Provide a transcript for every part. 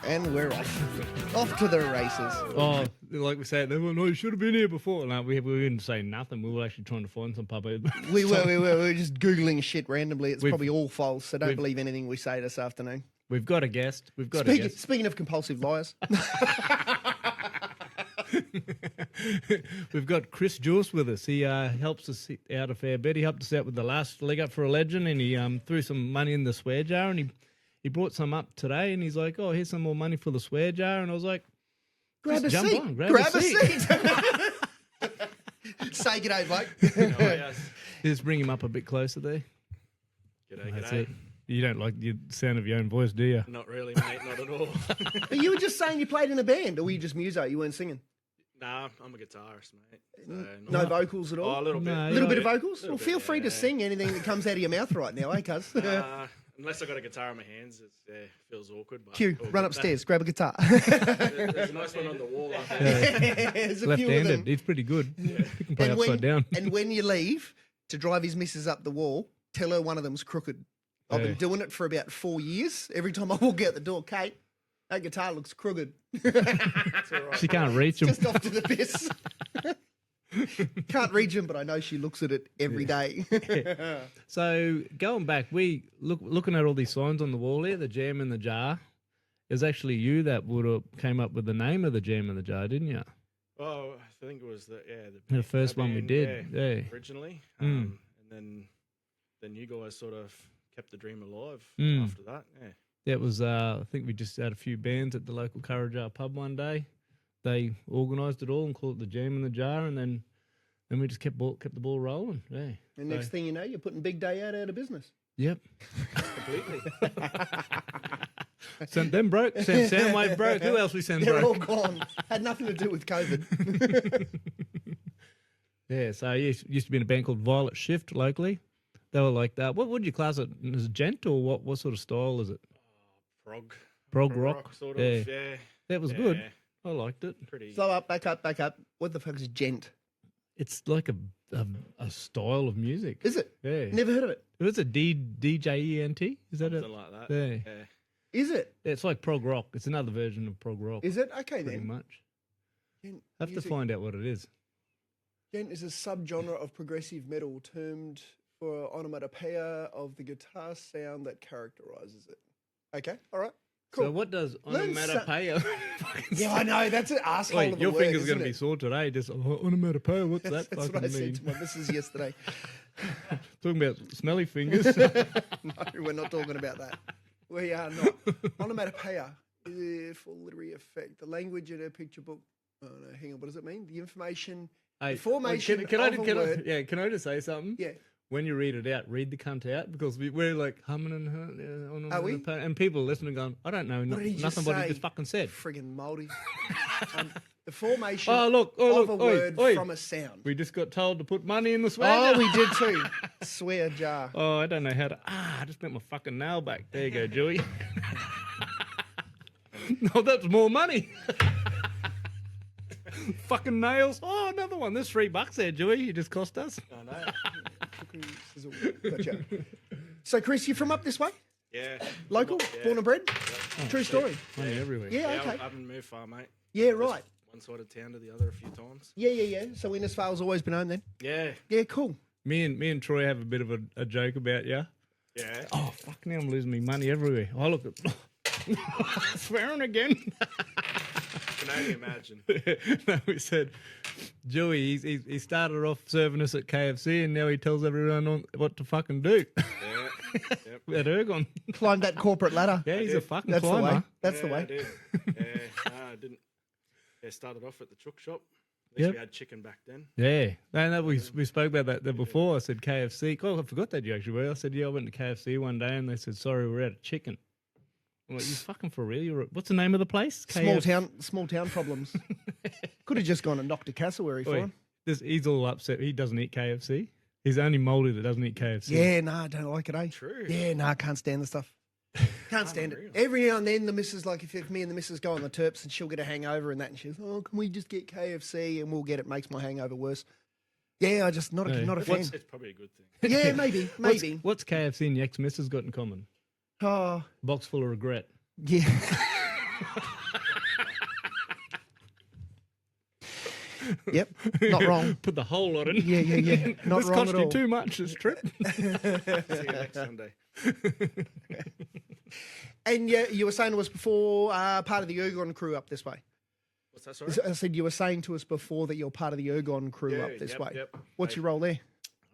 And we're off. Off to the races. Oh, like we said, they were, no, you should have been here before. No, we didn't say nothing. We were actually trying to find some puppet. We were just Googling shit randomly. It's probably all false, so don't believe anything we say this afternoon. We've got a guest. Speaking of compulsive liars. We've got Chris Juhas with us. He helps us out a fair bit. He helped us out with the last leg up for a legend, and he threw some money in the swear jar, and he brought some up today, and he's like, oh, here's some more money for the swear jar. And I was like, grab a jump seat. on, grab a seat. Say g'day, bloke. Oh, yes. Just bring him up a bit closer there. That's it. You don't like the sound of your own voice, do you? Not really, mate. Not at all. But you were just saying you played in a band, or were you just muso? You weren't singing? Nah, I'm a guitarist, mate. So No vocals at all? Oh, a little bit. No, A little bit of vocals? Well, feel free to yeah. sing anything that comes out of your mouth right now, eh, cuz? Unless I got a guitar in my hands, it feels awkward. But Q, all run good. upstairs, grab a guitar. There's a nice one on the wall. I think. There's a few of them. Left-handed. He's pretty good. He can play upside down. And when you leave to drive his missus up the wall, tell her one of them's crooked. I've been doing it for about 4 years. Every time I walk out the door, Kate, that guitar looks crooked. It's all right. She can't reach him. Just off to the piss. Can't reach him, but I know she looks at it every day. So going back, we looking at all these signs on the wall here, the jam in the jar. It was actually you that would have came up with the name of the jam in the jar, didn't you? Oh, I think it was The first one we did, yeah. originally, Mm. and then you guys sort of kept the dream alive Mm. after that. Yeah. It was, I think we just had a few bands at the local Currajar pub one day. They organised it all and called it the Jam in the Jar, and then we just kept the ball rolling. Yeah. And next thing you know, you're putting Big Day out of business. Yep. Completely. Sent them broke. Sent Soundwave broke. Who else we sent They're all broke? gone. Had nothing to do with COVID. Yeah, so I used to be in a band called Violet Shift locally. They were like that. What would you class it as, gent, or what sort of style is it? Prog rock. sort Yeah. of. Yeah. That was Yeah. good. I liked it. Pretty. Slow up, back up, back up. What the fuck is gent? It's like a style of music. Is it? Yeah. Never heard of it. It was a DJENT. Is that it? Something like that. Yeah. Yeah. Is it? Yeah, it's like prog rock. It's another version of prog rock. Is it? Okay pretty then. much. Gent Have to music- find out what it is. Gent is a subgenre of progressive metal termed for onomatopoeia of the guitar sound that characterizes it. Okay, all right. Cool. So what does Learn onomatopoeia? Yeah, I know. That's an asshole Wait, of a your word, finger's isn't going to be it? sore today. Just onomatopoeia. What's that That's what fucking I said mean? to my missus yesterday. Talking about smelly fingers. No, we're not talking about that. We are not. Onomatopoeia, for literary effect, the language in a picture book. Oh no, hang on. What does it mean? The information, Hey, the formation can I, of a word. can I just say something? Yeah. When you read it out, read the cunt out, because we're like humming and Are we? and people listening going, I don't know What did he just nothing what he say? just fucking said. Friggin' mouldy. The formation Oh, look, of a oi, word oi. from a sound. We just got told to put money in the swear Oh, jar. we did too. Swear jar. Oh, I don't know how to. I just bent my fucking nail back. There you go, Joey. No, that's more money. Fucking nails. Oh, another one. There's $3 there, Joey. You just cost us. I know. Sizzle. Gotcha. So, Chris, you from up this way? Yeah. Local? Yeah. Born and bred? True story. Money everywhere. Yeah, Yeah, okay. I haven't moved far, mate. Yeah, right. One side of town to the other a few times. Yeah. So Innisfail's always been home then? Yeah. Yeah, cool. Me and Troy have a bit of a joke about you. Yeah. Oh, fuck, now I'm losing me money everywhere. Oh, look at... Swearing again. Can only imagine. No, we said, Joey, he started off serving us at KFC and now he tells everyone what to fucking do. Yeah. Yep. At Ergon. Climbed that corporate ladder. Yeah, he's a fucking That's the way. climber. That's the Yeah, I way. did. Yeah. No, I didn't. Yeah, started off at the chook shop. At least Yep. we had chicken back then. Yeah. No, we spoke about that before. I said KFC. Oh, I forgot that you actually were. I said, yeah, I went to KFC one day and they said, sorry, we're out of chicken. I'm like, you fucking for real? What's the name of the place? Small town problems. Could have just gone and knocked a Castlewary for Oi, him. he's all upset. He doesn't eat KFC. He's only mouldy that doesn't eat KFC. Yeah, no, I don't like it, eh? True. Yeah, no, I can't stand the stuff. Can't stand it. Unreal. Every now and then, the missus, like, if me and the missus go on the terps and she'll get a hangover and that, and she's, oh, can we just get KFC and we'll get it, makes my hangover worse. Yeah, I just, not a fan. It's probably a good thing. Yeah, maybe. What's KFC and your ex-missus got in common? Oh, Box full of regret. yeah. Yep, not wrong. Put the whole lot in. Yeah. Not This wrong cost at you all. too much this trip. See you next Sunday. And yeah, you were saying to us before, part of the Ergon crew up this way. What's that, sorry? I said you were saying to us before that you're part of the Ergon crew up this way. Yep. What's your role there?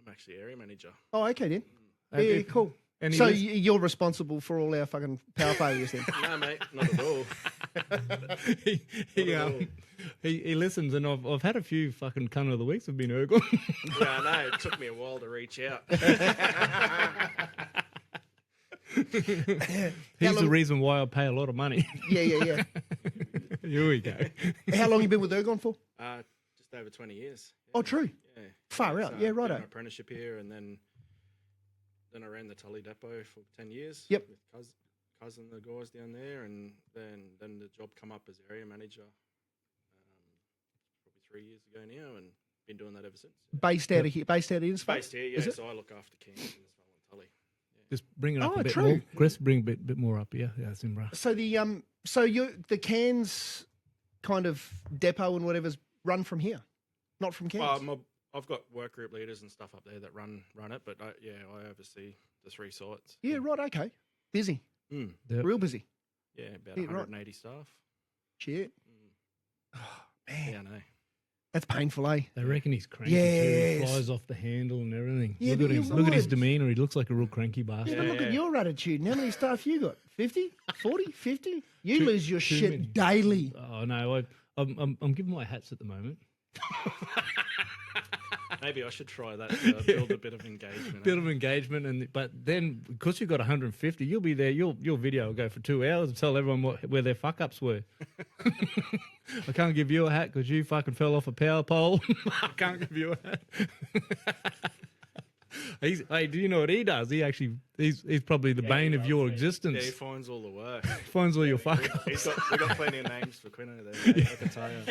I'm actually area manager. Oh, okay then. Okay. Yeah, cool. And So you're responsible for all our fucking power failures then? No, mate, not at all. he listens, and I've had a few fucking cunt of the weeks have been Ergon. Yeah, I know. It took me a while to reach out. He's the reason why I pay a lot of money. Yeah. Here we go. How long you been with Ergon for? Just over 20 years. Oh, true. Yeah. Far out. Yeah, did righto. an apprenticeship here, and then I ran the Tully Depot for 10 years. Yep. With cousin the guys down there, and then the job come up as area manager probably 3 years ago now, and been doing that ever since. Based out of here, based out of Innisfail? Based here, yeah. Is it? So I look after Cairns and Tully. Just bring it up Oh, a bit true. more. Chris, bring a bit more up. Yeah, that's in bruh. So the Cairns kind of depot and whatever's run from here, not from Cairns. I've got work group leaders and stuff up there that run it, but I oversee the 3 sites. Yeah, right. Okay, busy, Mm. Yep. real busy. Yeah, about Yeah, right. 180 staff. Shit. Mm. Oh, man, Yeah, I know. that's painful, eh? They reckon he's cranky Yes. too. He flies off the handle and everything. Yeah, look but at you him. Look at his would. demeanour. He looks like a real cranky bastard. Yeah, but look at Yeah. your attitude. And how many staff you got? 50? 40? 50? You Too- lose your too shit many. daily. Oh no, I'm giving my hats at the moment. Maybe I should try that to build a bit of engagement. Bit of engagement, but then because you've got 150, you'll be there. Your video will go for 2 hours and tell everyone where their fuck ups were. I can't give you a hat because you fucking fell off a power pole. I can't give you a hat. Hey, do you know what he does? He's probably the bane of your existence. Yeah, he finds all the work. Finds all your fuck ups. We've got plenty of names for Quino there, mate, I can tell you.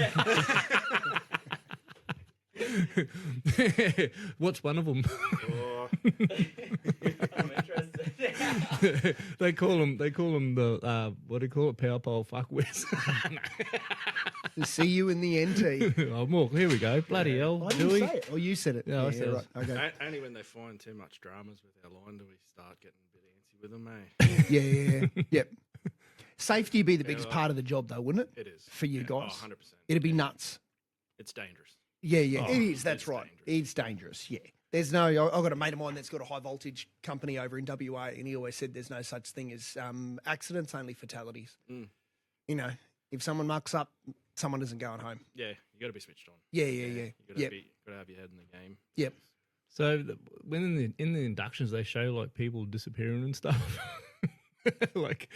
What's one of them? Oh, I'm interested. They call him the what do you call it? Power pole fuckwits. See you in the NT. Oh, more. Here we go. Bloody hell. I didn't Dewey. say it. Oh, you said it. Yeah, I said it. right. Okay. only when they find too much dramas with our line do we start getting a bit antsy with them, eh? Yeah. Yep. Safety would be the biggest well, part of the job, though, wouldn't it? It is. For you Yeah, guys. 100%. It'd be nuts. It's dangerous. Yeah, Oh, it is. That's it's right. dangerous. It's dangerous. Yeah. There's no. I've got a mate of mine that's got a high voltage company over in WA, and he always said there's no such thing as accidents, only fatalities. Mm. You know, if someone mucks up, someone isn't going home. Yeah, you got to be switched on. Yeah. You got to Yep. got to have your head in the game. Yep. So when in the inductions they show like people disappearing and stuff, like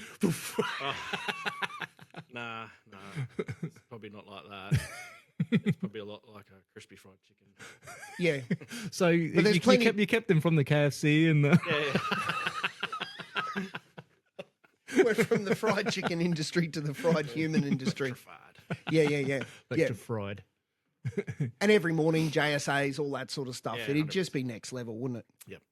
Nah, it's probably not like that. It's probably a lot like a crispy fried chicken. Yeah. so there's plenty- you kept them from the KFC and the Yeah. We're from the fried chicken industry to the fried human industry. Fried. Yeah. electro fried. And every morning, JSAs, all that sort of stuff. Yeah, It'd just be next level, wouldn't it? Yep.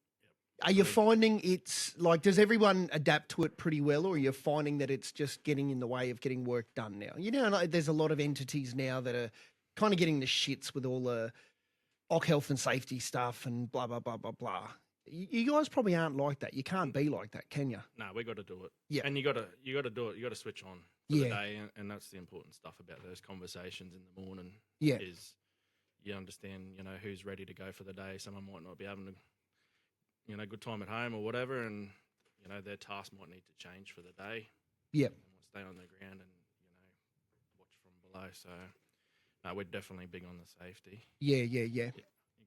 Are you finding it's like, does everyone adapt to it pretty well, or are you finding that it's just getting in the way of getting work done now? You know, like, there's a lot of entities now that are kind of getting the shits with all the OC health and safety stuff and blah, blah, blah, blah, blah. You guys probably aren't like that. You can't be like that, can you? No, we got to do it. Yeah. And you got to do it. You got to switch on for Yeah. the day, and that's the important stuff about those conversations in the morning. Yeah. Is you understand, who's ready to go for the day. Someone might not be having a, good time at home or whatever, and their task might need to change for the day. Yep. They might stay on the ground and watch from below. So, no, we're definitely big on the safety. Yeah. You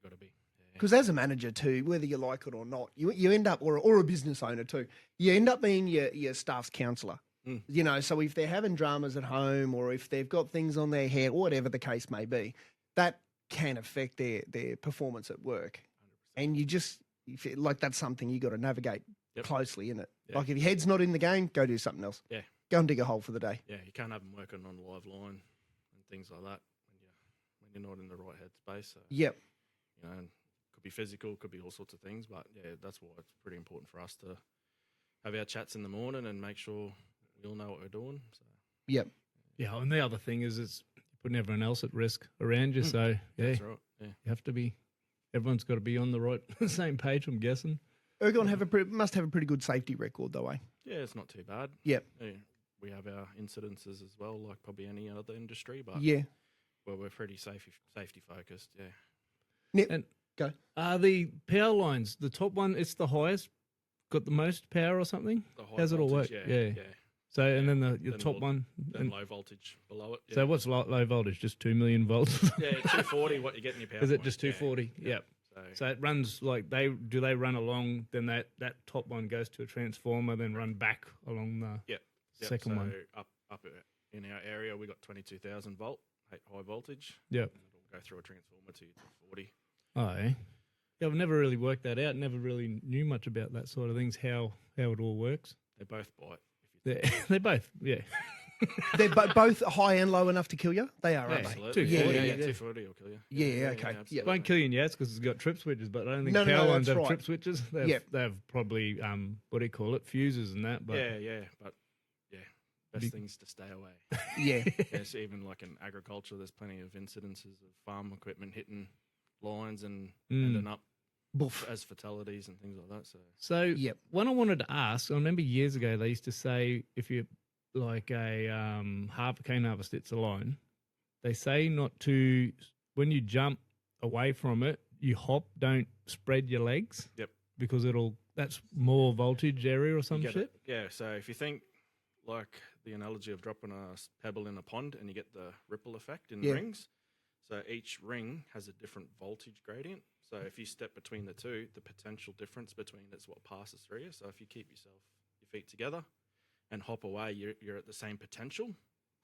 got to be. Because as a manager too, whether you like it or not, you end up, or a business owner too, you end up being your staff's counsellor. Mm. So if they're having dramas at home or if they've got things on their head, or whatever the case may be, that can affect their performance at work. 100%. And you just, that's something you got to navigate Yep. closely, innit? Yeah. Like if your head's not in the game, go do something else. Yeah. Go and dig a hole for the day. Yeah, you can't have them working on live line and things like that when you're not in the right headspace. So, Yep. and could be physical, could be all sorts of things, but yeah, that's why it's pretty important for us to have our chats in the morning and make sure we all know what we're doing. So Yep. Yeah, and the other thing is it's putting everyone else at risk around you. So yeah, That's right. Yeah. you have to be. Everyone's got to be on the right same page. I'm guessing. Ergon must have a pretty good safety record, though, eh? Yeah, it's not too bad. Yep. Yeah, we have our incidences as well, like probably any other industry, but Yeah. well, we're pretty safety focused. Yeah. Nip, And go. The power lines, the top one, it's the highest, got the most power or something. The high How's it all work? voltage, Yeah. So and then the Then top one. Then And, low voltage below it. Yeah. so what's low voltage? Just 2 million volts. Yeah, 240. What you get in your power? Is it point. just 240? Yeah. Yep. So, So it runs like they run along, then that top one goes to a transformer, then run back along the yep, second so one. up in our area, we got 22,000 volt high voltage. Yep. And it'll go through a transformer to 240. Oh, eh? Yeah, I've never really worked that out. Never really knew much about that sort of things. How it all works. They both bite. If you They both, yeah. They're both high and low enough to kill you? They are, aren't they? Absolutely. Yeah, 240, yeah. 240 will kill you. Yeah, okay. absolutely. Yep. Won't kill you in Yats because it's got trip switches, but I don't think No, power lines that's have right. trip switches. They have probably what do you call it, fuses and that. But Yeah, but yeah, best things to stay away. Yeah. Yes, even like in agriculture, there's plenty of incidences of farm equipment hitting lines and ending up Boof. as fatalities and things like that. So Yep. what I wanted to ask, I remember years ago they used to say if you like a cane harvester, it's a line. They say not to when you jump away from it, you hop, don't spread your legs. Yep. Because that's more voltage area or some You get shit. it. Yeah, so if you think like the analogy of dropping a pebble in a pond and you get the ripple effect in Yeah. rings, so each ring has a different voltage gradient. So if you step between the two, the potential difference between it's what passes through you. So if you keep your feet together and hop away, you're at the same potential.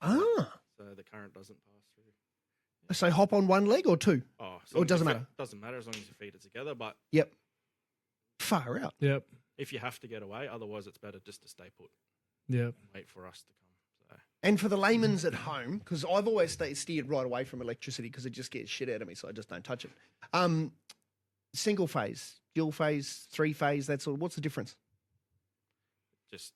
Ah. So the current doesn't pass through. So hop on one leg or two? Oh, as Or long it as doesn't your matter? Doesn't matter as long as your feet are together. But Yep. Far out. Yep. if you have to get away, otherwise it's better just to stay put Yep. and wait for us to come. So And for the layman's at home, because I've always steered right away from electricity because it just gets shit out of me, so I just don't touch it. Single phase, dual phase, three phase, that's all. What's the difference? just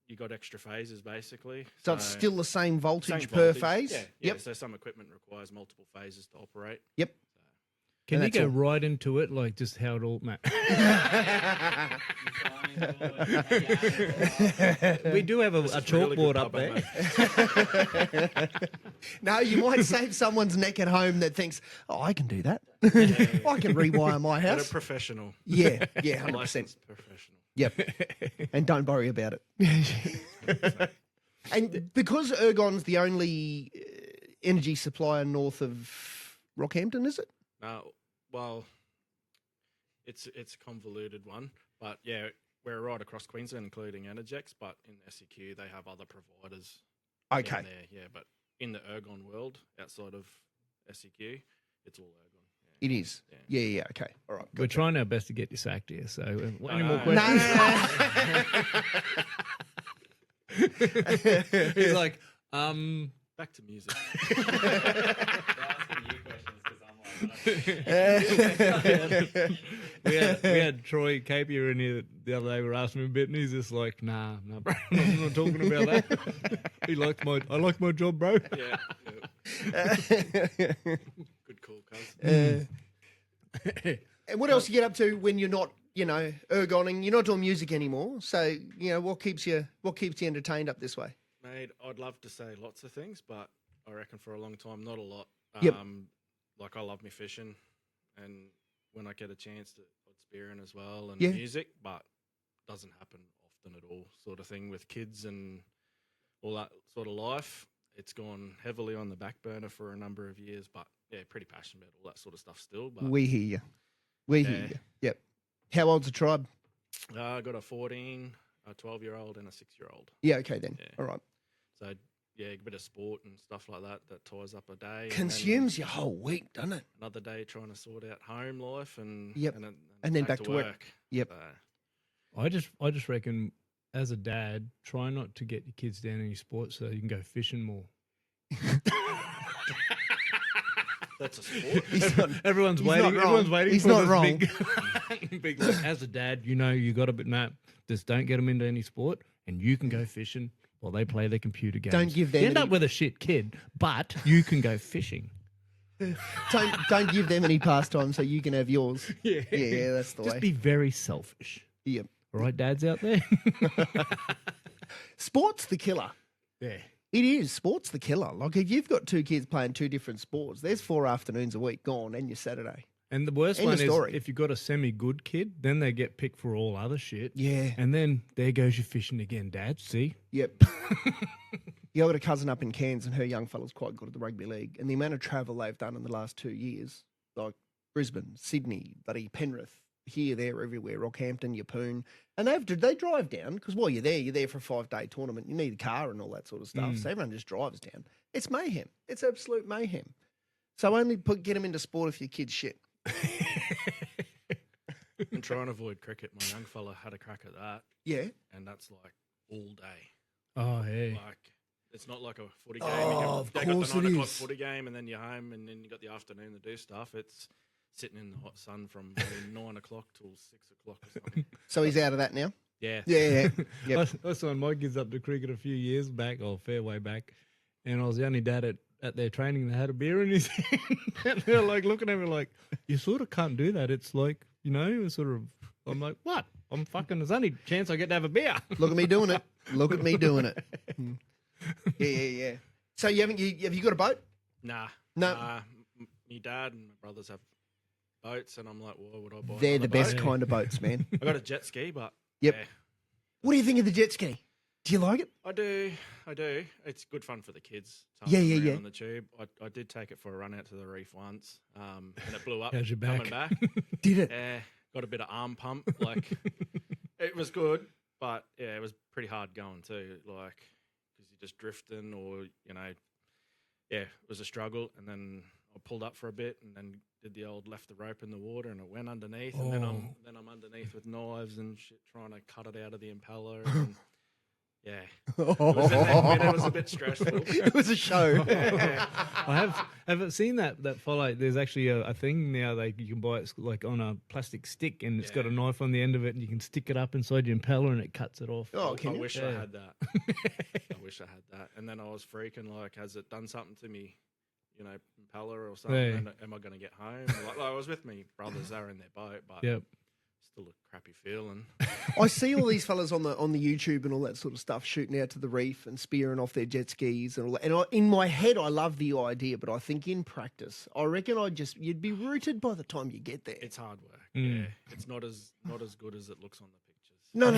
you got extra phases basically. So it's still the same voltage per phase? Yeah. Yep. So some equipment requires multiple phases to operate. Yep. Can And you that's go all. right into it, like just how it all, Matt? We do have a This is really chalkboard good up pub, there. mate. No, you might save someone's neck at home that thinks, oh, I can do that. I can rewire my But a house. professional. Yeah, 100%. Licensed professional. Yep. And don't worry about it. And because Ergon's the only energy supplier north of Rockhampton, is it? No, well, it's a convoluted one, but yeah, we're right across Queensland, including Energex, but in SEQ they have other providers. Okay. down there, yeah, but in the Ergon world, outside of SEQ, it's all Ergon. Yeah. It is. Yeah. Yeah, okay. All right. We're trying our best to get you sacked here. So, any no. more No, questions? He's like, Back to music. we had Troy Capier in here the other day. We were asking him a bit, and he's just like, "Nah, bro, I'm not talking about that." I like my job, bro. yeah. Good call, cuz. And what else you get up to when you're not, ergoning? You're not doing music anymore. So, what keeps you entertained up this way? Mate, I'd love to say lots of things, but I reckon for a long time, not a lot. Yep. Like I love me fishing, and when I get a chance to put spearing as well and Yeah. music, but doesn't happen often at all. Sort of thing with kids and all that sort of life. It's gone heavily on the back burner for a number of years, but yeah, pretty passionate about all that sort of stuff still. But We hear you. We hear Yeah. you. Yep. How old's the tribe? I got a 14, a 12-year-old, and a 6-year-old. Yeah, okay then. Yeah. All right. So yeah, a bit of sport and stuff like that ties up a day. and then Consumes your whole week, doesn't it? another day trying to sort out home life and Yep. and then back to work. Yep. So, I just reckon, as a dad, try not to get your kids down any sports so you can go fishing more. that's a sport. He's not, Everyone's He's waiting. not wrong. Everyone's waiting. He's for not this wrong. Big, like, as a dad, you got a bit, Matt. Just don't get them into any sport, and you can go fishing. Well, they play their computer games. Don't give them You end any- up with a shit kid, but you can go fishing. Don't give them any pastime so you can have yours. Yeah. Yeah, that's the Just way. be very selfish. Yep. All right, dads out there? Sport's the killer. Yeah. It is. Sport's the killer. Like if you've got two kids playing two different sports, there's 4 afternoons a week gone and your Saturday. And the worst End one of is story. if you've got a semi-good kid, then they get picked for all other shit. Yeah. And then there goes your fishing again, Dad. See? Yep. Yeah, I got a cousin up in Cairns and her young fella's quite good at the rugby league. And the amount of travel they've done in the last 2 years, like Brisbane, Sydney, bloody Penrith, here, there, everywhere, Rockhampton, Yeppoon. And they drive down because while you're there for a 5-day tournament. You need a car and all that sort of stuff. So everyone just drives down. It's mayhem. It's absolute mayhem. So only get them into sport if your kid's shit. I'm trying to avoid cricket. My young fella had a crack at that, Yeah. and that's like all day. Oh, hey. Like it's not like a footy game. Oh, of got course the it 9 o'clock is. footy game, and then you're home, and then you got the afternoon to do stuff. It's sitting in the hot sun from 9 o'clock till 6 o'clock or something. So he's out of that now? Yeah. Yeah. Yep. I signed my kids up to cricket a few years back, or a fair way back, and I was the only dad at their training that had a beer in his hand. And they're like looking at me like, you sort of can't do that. It's like, sort of, I'm like, what? There's only chance I get to have a beer. Look at me doing it. Look at me doing it. Yeah. So have you got a boat? Nah. No. Me dad and my brothers have boats, and I'm like, well, would I buy They're another the best boat? kind of boats, man. I got a jet ski, but Yep. yeah, What do you think of the jet ski? Do you like it? I do. It's good fun for the kids. Yeah, tumbling yeah, around yeah. On the tube. I did take it for a run out to the reef once, and it blew up How's your coming back? back. Did it? Yeah, got a bit of arm pump. Like, it was good, but yeah, it was pretty hard going too. Like, because you're just drifting, or it was a struggle. And then I pulled up for a bit, and then did the old left the rope in the water, and it went underneath. And then I'm underneath with knives and shit, trying to cut it out of the impeller. And, yeah, it was a bit stressful. It was a show. I haven't seen that follow. There's actually a thing now you can buy it like on a plastic stick, and it's got a knife on the end of it, and you can stick it up inside your impeller, and it cuts it off. Oh, I can you? wish I had that. I wish I had that. And then I was freaking like, has it done something to me? Impeller or something. Yeah. And am I going to get home? Like I was with me brothers, they were in their boat, but Yep. still a crappy feeling. I see all these fellas on the YouTube and all that sort of stuff shooting out to the reef and spearing off their jet skis and all that. And in my head, I love the idea, but I think in practice, I reckon you'd be rooted by the time you get there. It's hard work. Mm. Yeah, it's not as good as it looks on the pictures. No.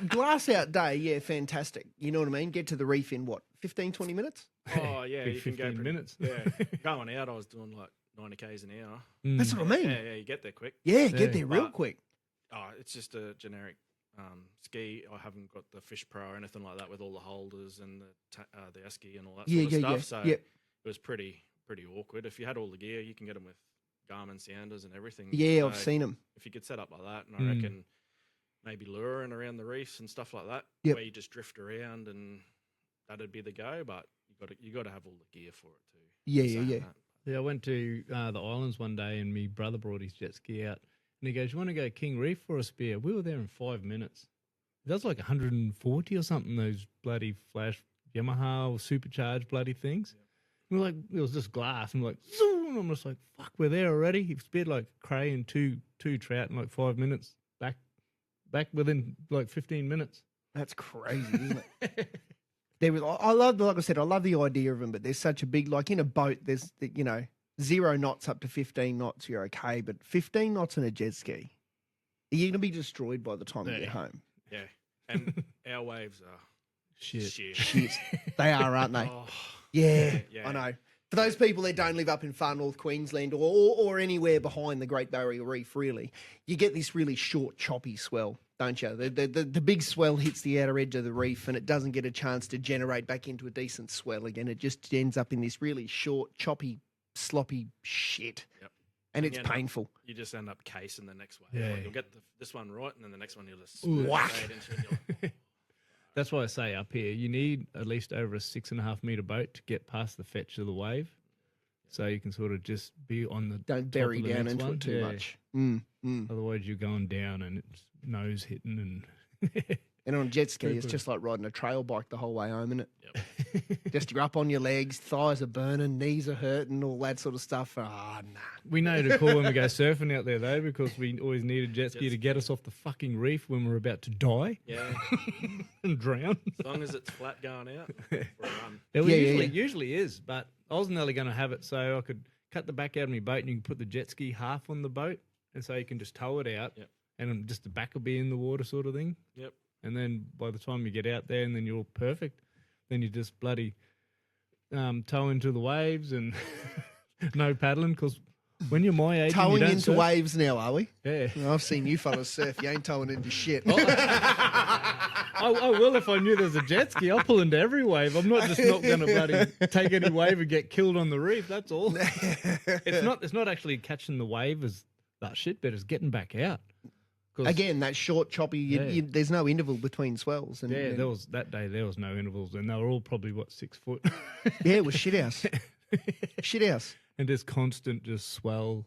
glass out day, yeah, fantastic. You know what I mean? Get to the reef in what, 15, 20 minutes? Oh yeah, Big you can go 15 minutes. Yeah, going out, I was doing like 90 k's an hour. That's what I mean. Yeah, you get there quick. Yeah, Yeah. get there real But- quick. Oh, it's just a generic ski. I haven't got the Fish Pro or anything like that with all the holders and the esky and all that Yeah, sort yeah, of stuff. yeah. So it was pretty awkward. If you had all the gear, you can get them with Garmin sounders and everything. Yeah, I've So seen them. if you could set up like that, and I Mm. reckon maybe luring around the reefs and stuff like that, Yep. where you just drift around, and that'd be the go. But you got to have all the gear for it too. Yeah. Yeah, I went to the islands one day, and my brother brought his jet ski out, and he goes, "You want to go King Reef for a spear?" We were there in 5 minutes. That was like 140 or something. Those bloody flash Yamaha supercharged bloody things. And we're like, it was just glass, and we're like, zoom, and I'm just like, fuck, we're there already. He speared like cray and two trout in like 5 minutes. Back within like 15 minutes. That's crazy, isn't it? I love the idea of them, but there's such a big, like in a boat, there's, 0 knots up to 15 knots, you're okay, but 15 knots in a jet ski, you're going to be destroyed by the time you get home. Yeah, and our waves are Shit. Shit. They are, aren't they? Oh, Yeah, yeah. I know. For those people that don't live up in far north Queensland or anywhere behind the Great Barrier Reef, really, you get this really short, choppy swell, don't you? The big swell hits the outer edge of the reef and it doesn't get a chance to generate back into a decent swell again. It just ends up in this really short, choppy, sloppy shit. Yep. And it's you end up- painful. You just end up casing the next wave. Yeah. Like, you'll get this one right, and then the next one you'll just Whack. straight into it, and you're like, That's why I say up here, you need at least over a 6.5 meter boat to get past the fetch of the wave. So you can sort of just be on the Don't top bury of the down next into one. it too Yeah. much. Otherwise, you're going down and it's nose hitting and And on a jet ski, Very it's good. just like riding a trail bike the whole way home, isn't it? Yep. Just you're up on your legs, thighs are burning, knees are hurting, all that sort of stuff. Ah, nah. We know to call when we go surfing out there, though, because we always need a jet ski to get us off the fucking reef when we're about to die Yeah. and drown. As long as it's flat going out, for a run. It Yeah, usually is, but I was nearly going to have it so I could cut the back out of my boat and you can put the jet ski half on the boat, and so you can just tow it out, Yep. and then just the back will be in the water sort of thing. Yep. And then by the time you get out there and then you're all perfect, then you just bloody tow into the waves and no paddling, because when you're my age, and you Towing don't into surf- waves now, are we? Yeah. Well, I've seen you fellas surf. You ain't towing into shit. I will if I knew there's a jet ski. I'll pull into every wave. I'm not going to bloody take any wave and get killed on the reef. That's all. It's not actually catching the wave as that shit, but it's getting back out. 'Cause- Again, that short, choppy, Yeah. there's no interval between swells. And, yeah, and- there was no intervals, and they were all probably 6 foot, yeah, it was shit house. Shit house. and just constant just swell.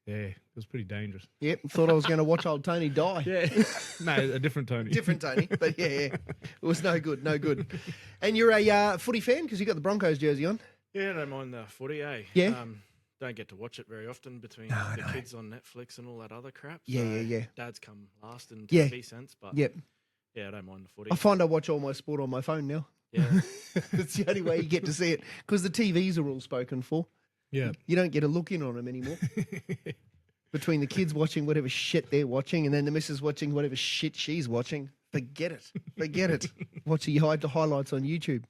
Yeah, it was pretty dangerous. Yep, thought I was going to watch old Tony die. Yeah, no, a different Tony. Different Tony, but yeah, it was no good, no good. And you're a footy fan because you got the Broncos jersey on. Yeah, I don't mind the footy, eh? Yeah. Don't get to watch it very often between No, the no. kids on Netflix and all that other crap. Yeah, so yeah. Dad's come last in Yeah. TV sense, but Yep, yeah, I don't mind the footy. I find I watch all my sport on my phone now. Yeah. It's the only way you get to see it because the TVs are all spoken for. Yeah. You don't get a look in on them anymore. Between the kids watching whatever shit they're watching and then the missus watching whatever shit she's watching, forget it. Forget it. Watch the highlights on YouTube.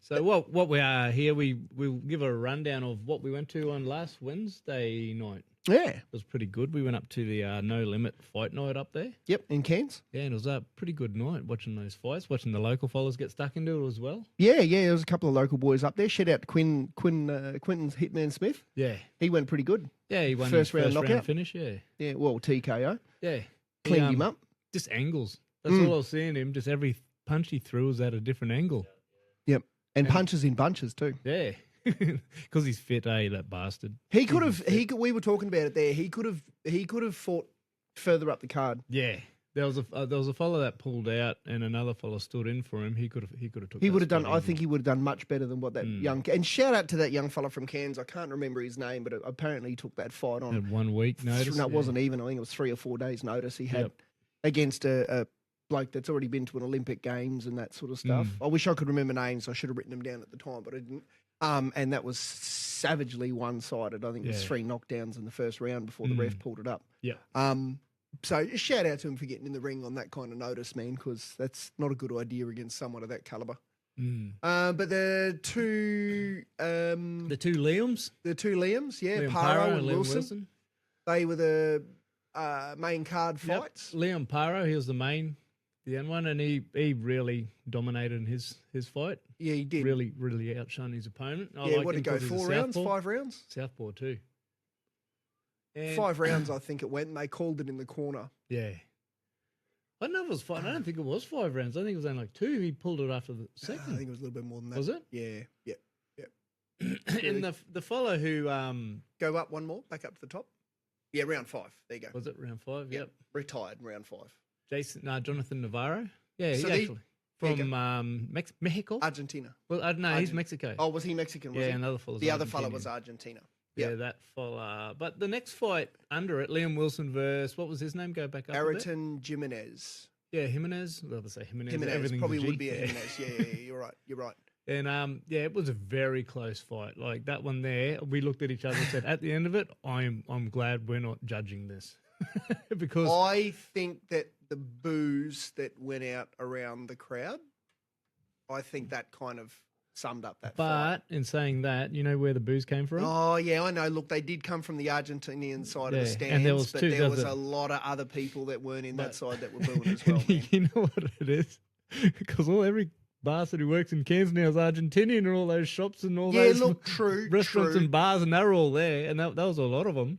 So what we are here, we'll give a rundown of what we went to on last Wednesday night. Yeah. It was pretty good. We went up to the No Limit fight night up there. Yep. In Cairns. Yeah, and it was a pretty good night watching those fights, watching the local fellas get stuck into it as well. Yeah. There was a couple of local boys up there. Shout out to Quinton's Hitman Smith. Yeah. He went pretty good. Yeah, he won First his round first knockout? round finish, yeah. Yeah. Well, TKO. Yeah. Cleaned He, him up. Just angles. That's all I was seeing him. Just every punch he threw was at a different angle. Yep. And punches in bunches too. Yeah. Because he's fit, that bastard. He could have. We were talking about it there. He could have fought further up the card. Yeah. There was a fella that pulled out and another fella stood in for him. He could have took He that would have done. spot I easy. think he would have done much better than what that young. And shout out to that young fella from Cairns. I can't remember his name, but apparently he took that fight on. Had 1 week notice. No, it yeah. wasn't even. I think it was 3 or 4 days' notice he had Yep. against a bloke that's already been to an Olympic Games and that sort of stuff. I wish I could remember names. I should have written them down at the time, but I didn't. And that was savagely one-sided. I think it was Yeah. 3 knockdowns in the first round before the ref pulled it up. Yeah. So just shout out to him for getting in the ring on that kind of notice, man, because that's not a good idea against someone of that caliber. But the two The two Liams, Liams, yeah, Liam Paro and Liam Wilson, they were the main card Yep. fights. Liam Paro, he was the young one, and he really dominated in his fight. Yeah, he did. Really outshone his opponent. I Yeah, like what him did it go? 'cause he's a 4 rounds, southpaw. 5 rounds? Southpaw too. And 5 rounds, I think it went, and they called it in the corner. Yeah. I don't know if it was 5. I don't think it was 5 rounds. I think it was only like 2. He pulled it after the I second. think it was a little bit more than that. Was it? Yeah. And the fellow who Go up one more, back up to the top. Yeah, round 5. There you go. was it round 5? Yep. Retired in round 5. Jonathan Navarro. Yeah, So he they- actually there you from Mexico. Argentina. Well, I don't know. He's Argent- Mexico. Oh, was he Mexican? Was yeah, he? another fellow. The other fella was Argentina. Yeah, Yep. that fella. But the next fight under it, Liam Wilson versus what was his name? Go back up. a bit. Ariton Jimenez. Yeah, Jimenez. Well, they say Jimenez. Jimenez everything's probably G. would be a Yeah. Jimenez. Yeah, you're right. You're right. And yeah, it was a very close fight. Like that one there, we looked at each other and said, at the end of it, I'm glad we're not judging this because I think that the booze that went out around the crowd, I think that kind of summed up that fight. But in saying that, you know where the booze came from? Oh, yeah, I know. Look, they did come from the Argentinian side of Yeah, the and stands, there was but two- there there was was a a- lot of other people that weren't in that But- side that were booing as well, man. You know what it is? Because every bastard who works in Cairns now is Argentinian, and all those shops and all Yeah, those look, true, restaurants true. and bars, and they were all there, and that was a lot of them.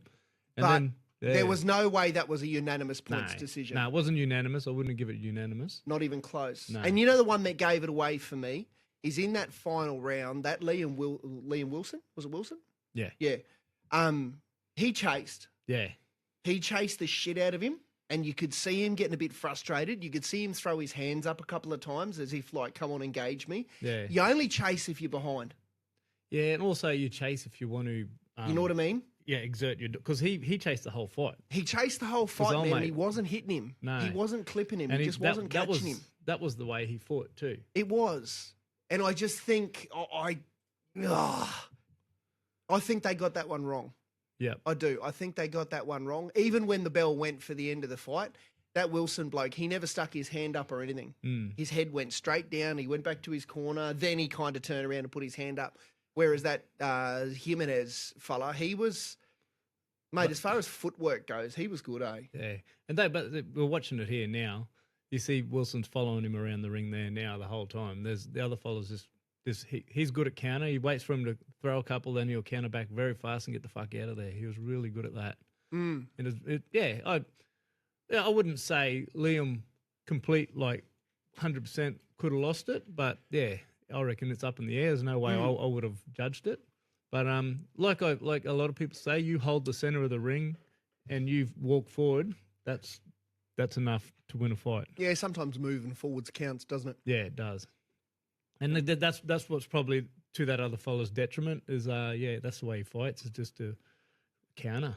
And But then There was no way that was a unanimous no, points decision. No, it wasn't unanimous. I wouldn't give it unanimous. Not even close. No. And you know the one that gave it away for me is in that final round, that Liam Wilson, was it Wilson? Yeah. Yeah. He chased. Yeah. He chased the shit out of him. and you could see him getting a bit frustrated. You could see him throw his hands up a couple of times as if like, come on, engage me. Yeah. You only chase if you're behind. Yeah, and also you chase if you want to. You know what I mean? Yeah, exert your because he chased the whole fight. He chased the whole fight, old man. mate- He wasn't hitting him. No. He wasn't clipping him. And He just wasn't catching him. That was the way he fought too. It was. And I just think I think they got that one wrong. Yeah. I do. I think they got that one wrong. Even when the bell went for the end of the fight, that Wilson bloke, he never stuck his hand up or anything. His head went straight down. He went back to his corner. Then he kind of turned around and put his hand up. Whereas that Jimenez fella, he was, mate, as far as footwork goes, he was good, eh? Yeah. And we're watching it here now. You see Wilson's following him around the ring there now the whole time. There's the other fellas he's good at counter. He waits for him to throw a couple, then he'll counter back very fast and get the fuck out of there. He was really good at that. And I wouldn't say Liam complete like 100% could have lost it, but yeah, I reckon it's up in the air. There's no way I would have judged it. But like a lot of people say, you hold the center of the ring and you walk forward. That's enough to win a fight. Yeah, sometimes moving forwards counts, doesn't it? Yeah, it does. And that's what's probably to that other fella's detriment is that's the way he fights, is just to counter.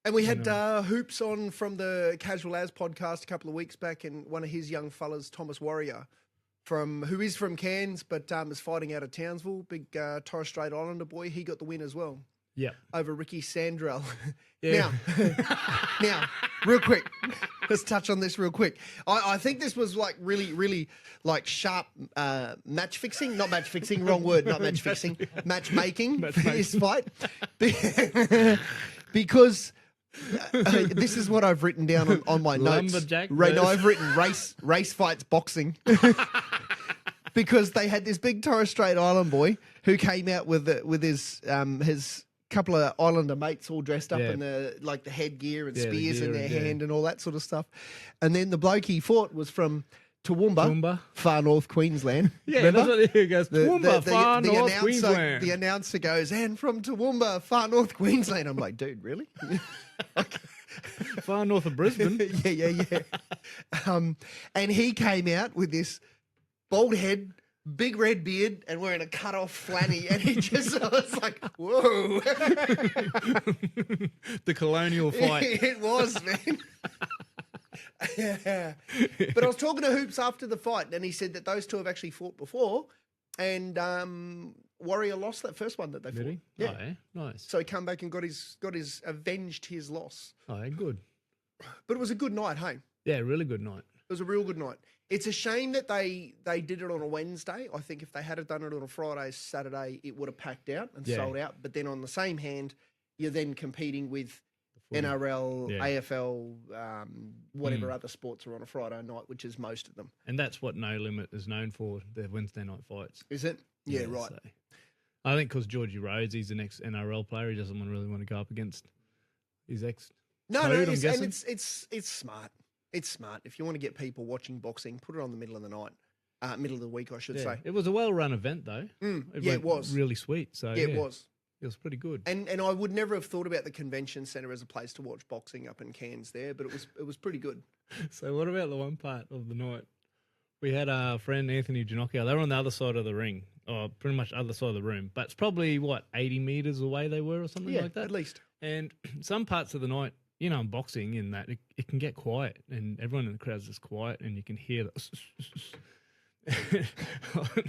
And we had Hoops on from the Casual As podcast a couple of weeks back, and one of his young fellas, Thomas Warrior, who is from Cairns but is fighting out of Townsville, big Torres Strait Islander boy. He got the win as well. Yeah. Over Ricky Sandrell. Yeah. Now, real quick, let's touch on this real quick. I think this was like really, really like sharp match fixing, not match fixing, wrong word, not match fixing, matchmaking for this fight. Because this is what I've written down on my notes. Lumberjack. No, I've written race fights boxing. Because they had this big Torres Strait Island boy who came out with his couple of Islander mates all dressed up in the headgear and spears in their hand and all that sort of stuff. And then the bloke he fought was from Toowoomba, far north Queensland. Yeah, remember? that's what he goes, Toowoomba, far north Queensland. The announcer goes, and from Toowoomba, far north Queensland. I'm like, dude, really? Far north of Brisbane. Yeah. And he came out with this bald head, big red beard, and wearing a cut-off flanny, and he just I was like, whoa. The colonial fight. It was, man. Yeah. But I was talking to Hoops after the fight, and he said that those two have actually fought before, and Warrior lost that first one that they fought. Did he? Yeah. Oh, yeah. Nice. So he come back and got his avenged his loss. Oh, yeah, good. But it was a good night, hey? Yeah, really good night. It was a real good night. It's a shame that they did it on a Wednesday. I think if they had done it on a Friday, Saturday, it would have packed out and sold out. But then on the same hand, you're then competing with NRL, AFL, whatever other sports are on a Friday night, which is most of them. And that's what No Limit is known for, the Wednesday night fights. Is it? Yeah, right. So, I think because Georgie Rhodes, he's an ex-NRL player, he doesn't really want to go up against his ex. No, it's smart. It's smart. If you want to get people watching boxing, put it on the middle of the night, middle of the week, I should say. It was a well-run event, though. It was. Really sweet. So it was. It was pretty good. And I would never have thought about the convention centre as a place to watch boxing up in Cairns there, but it was pretty good. So what about the one part of the night? We had our friend Anthony Ginocchio. They were on the other side of the ring, or pretty much other side of the room. But it's probably, 80 metres away they were or something like that? At least. And some parts of the night, in boxing, in that it can get quiet, and everyone in the crowd's just quiet, and you can hear the.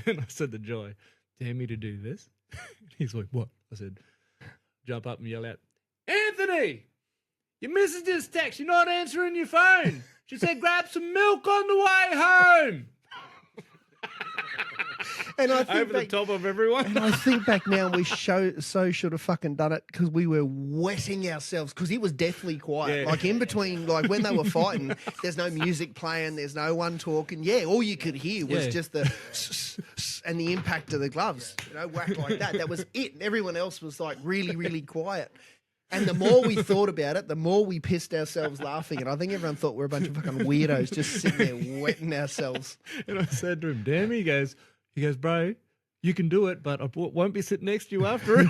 And I said to Joy, "Dare me to do this?" He's like, "What?" I said, "Jump up and yell out, Anthony, your missus just text. You're not answering your phone. She said, grab some milk on the way home." And I think over the top of everyone. And I think back now, we should have fucking done it because we were wetting ourselves because it was deathly quiet. Yeah. Like in between, like when they were fighting, there's no music playing, there's no one talking. Yeah, all you could hear was just the and the impact of the gloves, whack like that. That was it. And everyone else was like really, really quiet. And the more we thought about it, the more we pissed ourselves laughing. And I think everyone thought we're a bunch of fucking weirdos just sitting there wetting ourselves. And I said to him, "Damn," he goes, "Bro, you can do it, but I won't be sitting next to you after it."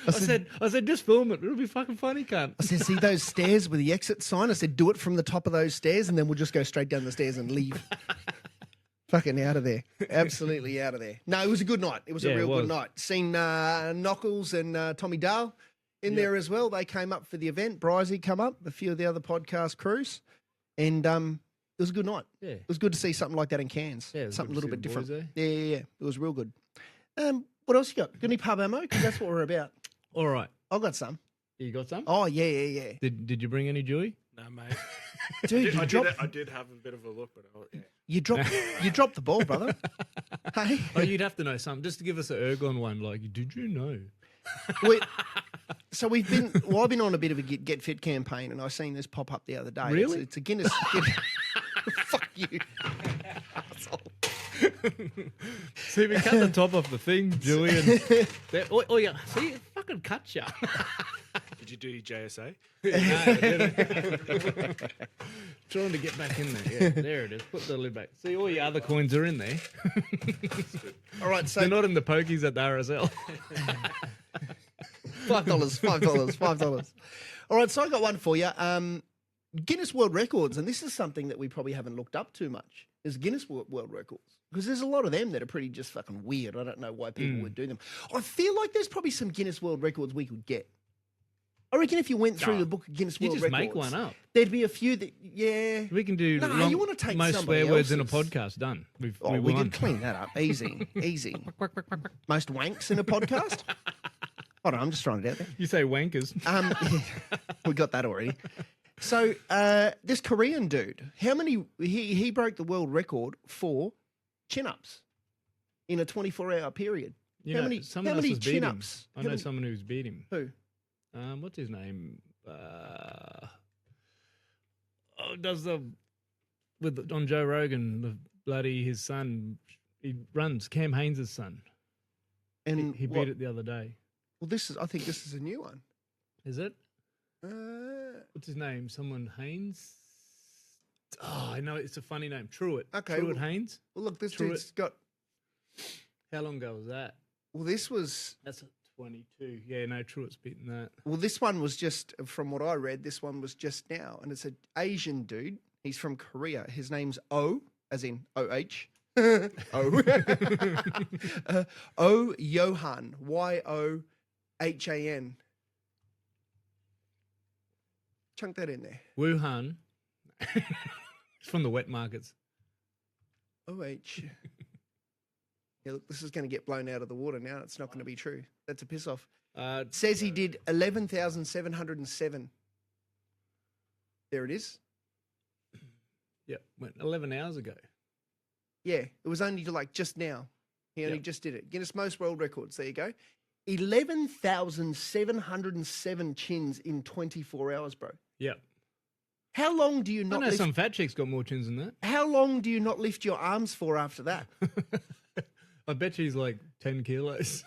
I said, just film it. It'll be fucking funny, cunt. I said, see those stairs with the exit sign? I said, do it from the top of those stairs and then we'll just go straight down the stairs and leave. Fucking out of there. Absolutely out of there. No, it was a good night. It was a real good night. Seen Knuckles and Tommy Dale in there as well. They came up for the event. Brizey come up, a few of the other podcast crews. And it was a good night. Yeah. It was good to see something like that in Cairns. Yeah, something a little bit different. Boys, Yeah. It was real good. What else you got? Got any pub ammo? Because that's what we're about. All right. I got some. You got some? Oh, yeah. Did you bring any, Dewey? No, mate. Dude, I did have a bit of a look, but you dropped the ball, brother. Hey. Oh, you'd have to know something just to give us an ergon one. Like, did you know? So I've been on a bit of a get fit campaign, and I seen this pop up the other day. Really? It's a Guinness. Fuck you. Asshole. See, we cut the top off the thing, Dewey. And yeah. See, it fucking cuts ya. did you do your JSA? No, I didn't. Trying to get back in there. Yeah, there it is. Put the lid back. See, all your other coins are in there. All right, so They're not in the pokies at the RSL. $5. All right, so I got one for you. Guinness World Records, and this is something that we probably haven't looked up too much, is Guinness World Records. Because there's a lot of them that are pretty just fucking weird. I don't know why people would do them. I feel like there's probably some Guinness World Records we could get. I reckon if you went through the book of Guinness You World just Records, make one up. there'd be a few that, yeah. We can do No, you wanna take most somebody swear words in a else's. podcast. Done. We We won. could clean that up. Easy. Most wanks in a podcast? Hold on, I'm just throwing it out there. You say wankers. We got that already. So this Korean dude, how many? He broke the world record for chin-ups in a 24-hour period. You how know, many? someone How else many has beat him. chin-ups? I know someone who's beat him. Who? What's his name? Does the on Joe Rogan? The bloody his son. He runs Cam Haynes' son. And He beat it the other day. Well, I think this is a new one. Is it? Uh, What's his name? Someone Haynes? Oh, I know. It's a funny name. Truett. Okay, Truett well- Haynes? well, look, this True dude's got. How long ago was that? Well, this was. That's a 22. Yeah, no, Truett's beaten that. Well, this one was just from what I read. This one was just now, and it's an Asian dude. He's from Korea. His name's O, as in OH. O Johan. YOHAN. Chunk that in there. Wuhan. It's from the wet markets. OH. Yeah, look, this is going to get blown out of the water now. It's not going to be true. That's a piss off. It says he did 11,707. There it is. Yeah, went 11 hours ago. Yeah, it was only like just now. He only just did it. Guinness Most World Records. There you go. 11,707 chins in 24 hours, bro. Yep. How long do you I not know lift? some fat chicks got more chins than that. How long do you not lift your arms for after that? I bet she's like 10 kilos.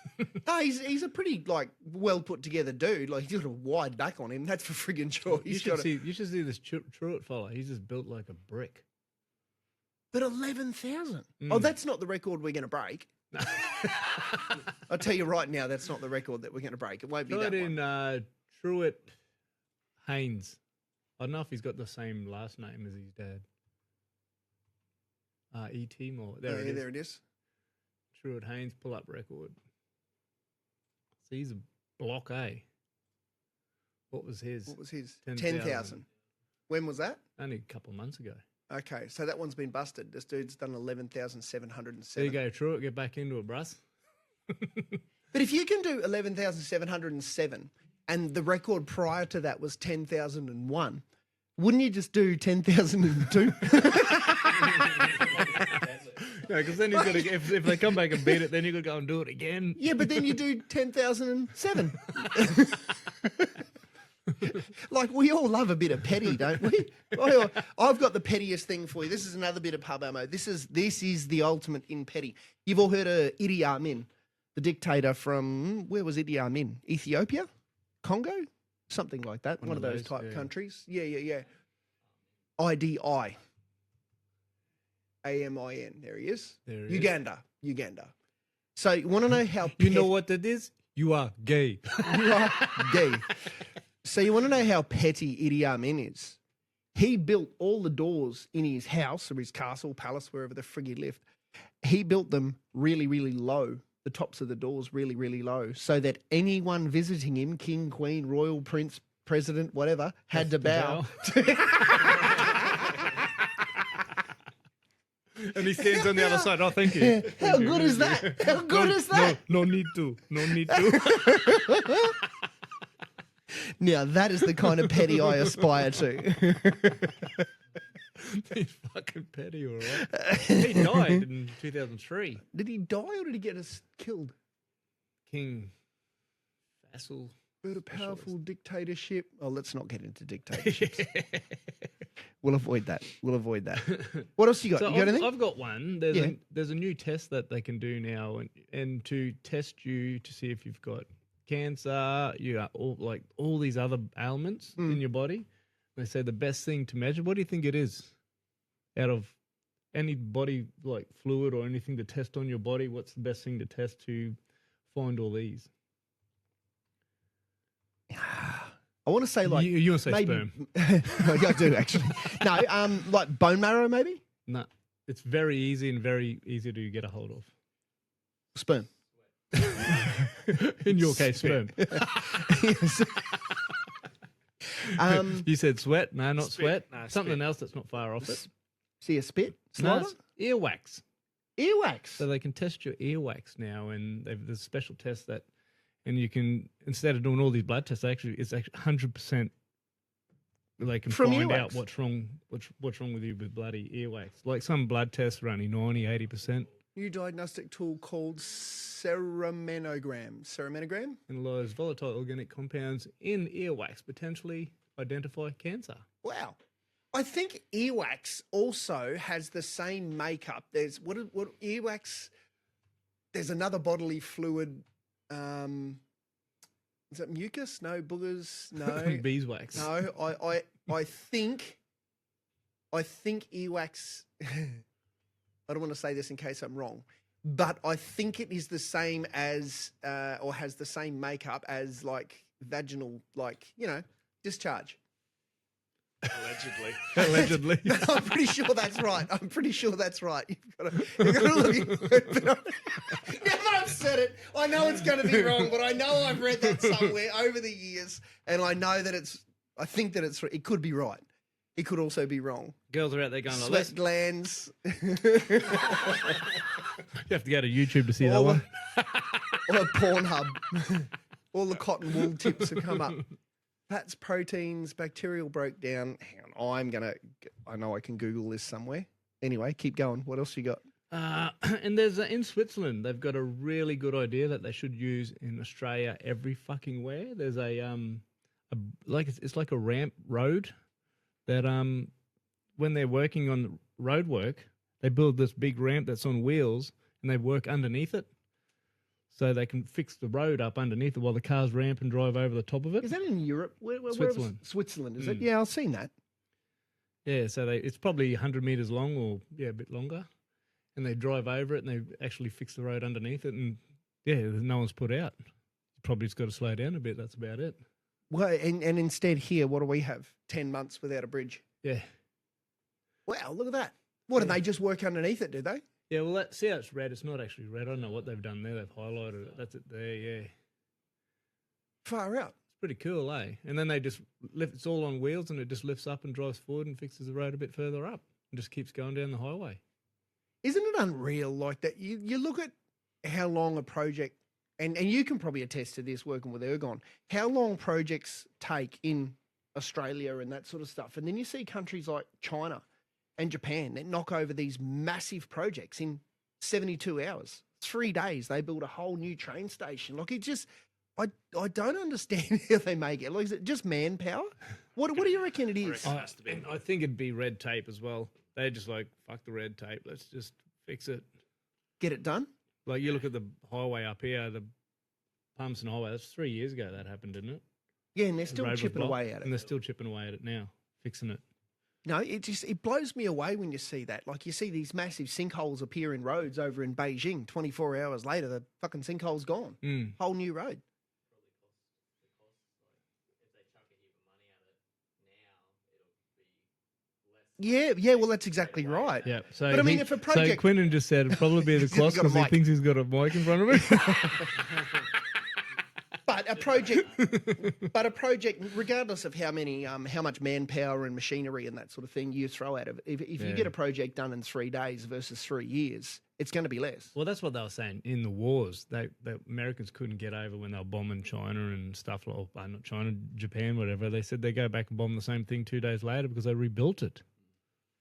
No, he's a pretty like well put together dude. Like he's got a wide back on him. That's for friggin' sure. you should see this Truett fella. He's just built like a brick. But 11,000. Oh, that's not the record we're going to break. I'll tell you right now, that's not the record that we're going to break. It won't be Put that in one. Truett Haynes. I don't know if he's got the same last name as his dad. E.T. Moore. There it is. There it is. Truett Haynes pull-up record. So he's a block A. What was his? What was his? 10,000. 10,000. When was that? Only a couple of months ago. Okay, so that one's been busted. This dude's done 11,707. There you go, Truett. Get back into it, bruss. But if you can do 11,707 and the record prior to that was 10,001, wouldn't you just do 10,002? No, because then he's got to. If they come back and beat it, then you got to go and do it again. Yeah, but then you do 10,007. Like, we all love a bit of petty, don't we? I've got the pettiest thing for you. This is another bit of pub ammo. This is the ultimate in petty. You've all heard of Idi Amin, the dictator from, where was Idi Amin? Ethiopia? Congo? Something like that. One of those type yeah. countries. Yeah. IDI. AMIN. There he is. There he is. Uganda. So you want to know how You know what that is? You are gay. You are gay. So you want to know how petty Idi Amin is? He built all the doors in his house or his castle, palace, wherever the frig he lived. He built them really, really low. The tops of the doors really, really low, so that anyone visiting him, king, queen, royal, prince, president, whatever, had to bow. And he stands on the other side. Oh, thank you. How good is that? How good is that? No need to. No need to. Now, that is the kind of petty I aspire to. He's fucking petty, all right. He died in 2003. Did he die or did he get us killed? King Faisal. But a powerful dictatorship. Oh, let's not get into dictatorships. We'll avoid that. We'll avoid that. What else you got? So You got anything? I've got one. There's a new test that they can do now, and to test you to see if you've got cancer, you got all these other ailments in your body. They say the best thing to measure. What do you think it is? Out of any body like fluid or anything to test on your body, what's the best thing to test to find all these? I want to say like you want to say maybe, sperm? I do actually. No, like bone marrow maybe. No, it's very easy and very easy to get a hold of. Sperm. In your case, sperm. Yes. You said sweat. No, not Spit. sweat. No, Something spit. else that's not far off it. See a spit? No, Saliva? it's earwax. Earwax. So they can test your earwax now, and there's a special test that, and you can, instead of doing all these blood tests, it's actually 100%. They can From find earwax? out what's wrong with you with bloody earwax. Like some blood tests are only 90, 80%. New diagnostic tool called ceromenogram. Analyze volatile organic compounds in earwax, potentially identify cancer. Wow. I think earwax also has the same makeup. There's what earwax. There's another bodily fluid. Is that mucus? No, boogers. No, Beeswax. no. I think earwax. I don't want to say this in case I'm wrong, but I think it is the same as, or has the same makeup as like vaginal, like discharge. Allegedly. Allegedly. I'm pretty sure that's right. You've got to look into it. Now that I've said it, I know it's going to be wrong, but I know I've read that somewhere over the years, and I know that I think that it could be right. It could also be wrong. Girls are out there going, Sweat glands. You have to go to YouTube to see that All one. Or Pornhub. All the cotton wool tips have come up. Fats, proteins, bacterial breakdown. Hang on, I know I can Google this somewhere. Anyway, keep going. What else you got? And there's in Switzerland, they've got a really good idea that they should use in Australia every fucking where. There's it's like a ramp road that when they're working on road work, they build this big ramp that's on wheels and they work underneath it. So they can fix the road up underneath it while the cars ramp and drive over the top of it. Is that in Europe? Switzerland. Switzerland, is it? Yeah, I've seen that. Yeah, so it's probably 100 meters long or a bit longer. And they drive over it and they actually fix the road underneath it. And no one's put out. Probably just got to slow down a bit. That's about it. Well, and instead here, what do we have? 10 months without a bridge. Yeah. Wow, look at that. What, do they just work underneath it, do they? Yeah, well, see how it's red? It's not actually red. I don't know what they've done there. They've highlighted it. That's it there, yeah. Far out. It's pretty cool, eh? And then they just it's all on wheels and it just lifts up and drives forward and fixes the road a bit further up and just keeps going down the highway. Isn't it unreal like that? You look at how long a project, and you can probably attest to this working with Ergon, how long projects take in Australia and that sort of stuff. And then you see countries like China and Japan that knock over these massive projects in 72 hours. 3 days, they build a whole new train station. Like, it just, I don't understand how they make it. Like, is it just manpower? What do you reckon it is? It has to be. And I think it'd be red tape as well. They're just like, fuck the red tape. Let's just fix it. Get it done? Like, you look at the highway up here, the Palmerston Highway, that's 3 years ago that happened, didn't it? Yeah, and they're The still road was chipping blocked, away at it. And they're still chipping away at it now, fixing it. No, it blows me away when you see that. Like you see these massive sinkholes appear in roads over in Beijing. 24 hours later, the fucking sinkhole's gone. Mm. Whole new road. Yeah. Well, that's exactly right. Yeah. So But I mean, if a project- So Quinton just said it'd probably be the He's got cost a because he mic. thinks he's got a mic in front of him. But a project, regardless of how much manpower and machinery and that sort of thing you throw at it, if you get a project done in 3 days versus 3 years, it's going to be less. Well, that's what they were saying in the wars. The Americans couldn't get over when they were bombing China and stuff. Or not China, Japan, whatever. They said they go back and bomb the same thing 2 days later because they rebuilt it.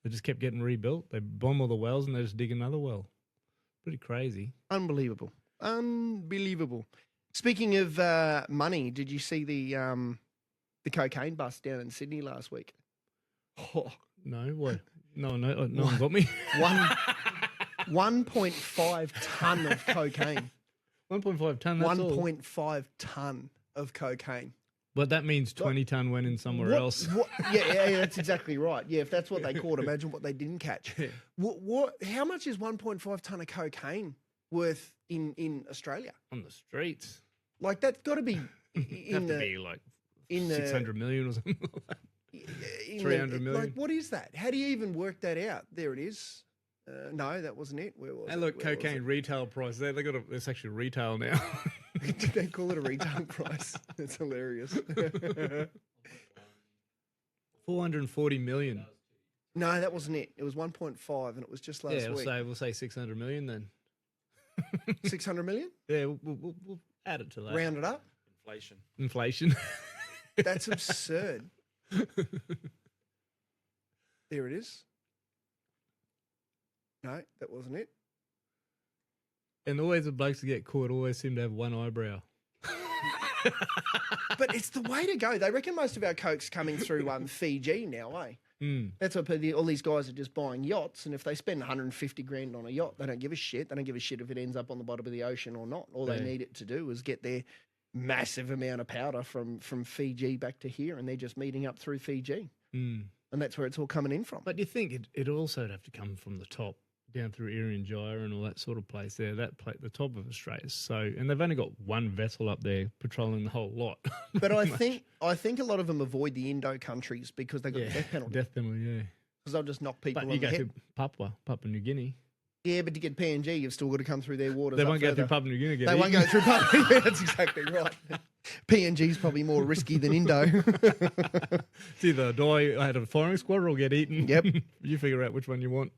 They just kept getting rebuilt. They bomb all the wells and they just dig another well. Pretty crazy. Unbelievable. Speaking of money, did you see the cocaine bust down in Sydney last week? Oh, no, what? No one got me. 1.5 ton of cocaine. 1.5 ton. That's all. 1.5 ton of cocaine. But that means 20 ton went in somewhere else. Yeah, that's exactly right. Yeah, if that's what they caught, imagine what they didn't catch. How much is 1.5 ton of cocaine worth in Australia? On the streets. Like that's got to be Have to be like in the 600 million or something like that. 300 million. Like, what is that? How do you even work that out? There it is. No, that wasn't it. Where was Hey, it? look, Where was cocaine retail price. It's actually retail now. it? Did they call it a retail price? That's hilarious. 440 million. No, that wasn't it. It was 1.5, and it was just last week. We'll say 600 million then. 600 million? Yeah, we'll add it to that. Round it up. Inflation. That's absurd. There it is. No, that wasn't it. And always the blokes that get caught always seem to have one eyebrow. But it's the way to go. They reckon most of our coke's coming through Fiji now, eh? Mm. That's what all these guys are just buying yachts, and if they spend 150 grand on a yacht, they don't give a shit. They don't give a shit if it ends up on the bottom of the ocean or not. All they need it to do is get their massive amount of powder from Fiji back to here, and they're just meeting up through Fiji. Mm. And that's where it's all coming in from. But you think it'd also have to come from the top, down through Irian Gyre and all that sort of place there, the top of Australia. So, and they've only got one vessel up there patrolling the whole lot. But I think a lot of them avoid the Indo countries because they got the death penalty. Death penalty, yeah. Because they'll just knock people But on you the go head. through Papua New Guinea. Yeah, but to get PNG, you've still got to come through their waters. They up won't go further. through Papua New Guinea. They won't go through Papua. Yeah, that's exactly right. PNG's probably more risky than Indo. It's either die out of a firing squad or get eaten. Yep. You figure out which one you want.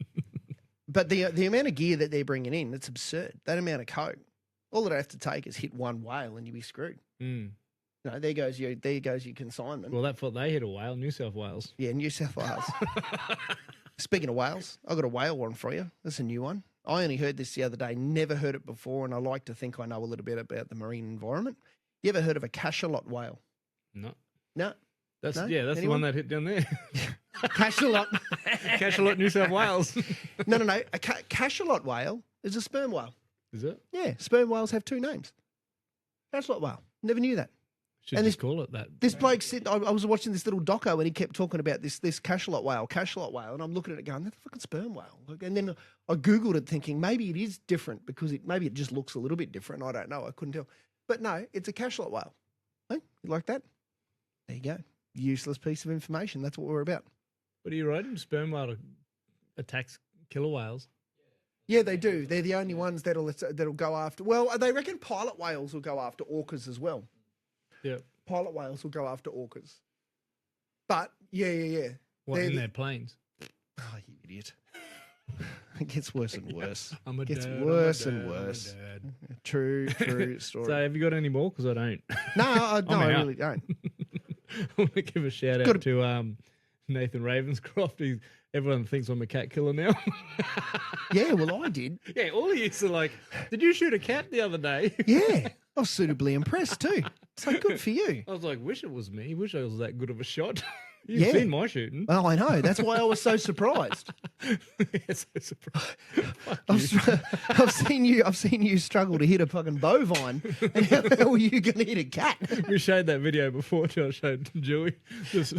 But the amount of gear that they're bringing in, it's absurd. That amount of coke. All it have to take is hit one whale and you'll be screwed. Mm. You know, there goes your consignment. Well, that's what they hit a whale, New South Wales. Yeah, New South Wales. Speaking of whales, I got a whale one for you. That's a new one. I only heard this the other day, never heard it before, and I like to think I know a little bit about the marine environment. You ever heard of a cachalot whale? No. No. That's No? the Anyone? one that hit down there. Cachalot. Cachalot, New South Wales. No. A cachalot whale is a sperm whale. Is it? Yeah, sperm whales have two names. Cachalot whale. Never knew that. Should And just call it that. This bloke said, I was watching this little doco and he kept talking about this cachalot whale, and I'm looking at it going, that's a fucking sperm whale. And then I Googled it thinking maybe it is different because maybe it just looks a little bit different. I don't know. I couldn't tell. But no, it's a cachalot whale. Hey, you like that? There you go. Useless piece of information. That's what we're about. What are you writing? Sperm whale attacks killer whales. Yeah, they do. They're the only ones that'll go after. Well, they reckon pilot whales will go after orcas as well. Yeah. Pilot whales will go after orcas. But yeah. What, They're in the- their planes? Oh, you idiot. It gets worse and worse. I'm a Gets dad, worse I'm a and dad, I'm a worse. dad. True story. So have you got any more? Because I don't. I I'm out. really don't. I want to give a shout out to Nathan Ravenscroft. Everyone thinks I'm a cat killer now. Yeah, well, I did. Yeah, all of you are like, did you shoot a cat the other day? Yeah, I was suitably impressed too. So good for you. I was like, wish it was me. Wish I was that good of a shot. You've Yeah. seen my shooting. Well, I know. That's why I was so surprised. Yeah, so surprised. Fuck you. I've seen you struggle to hit a fucking bovine. And how are you going to hit a cat? We showed that video before. I showed Juhas. This,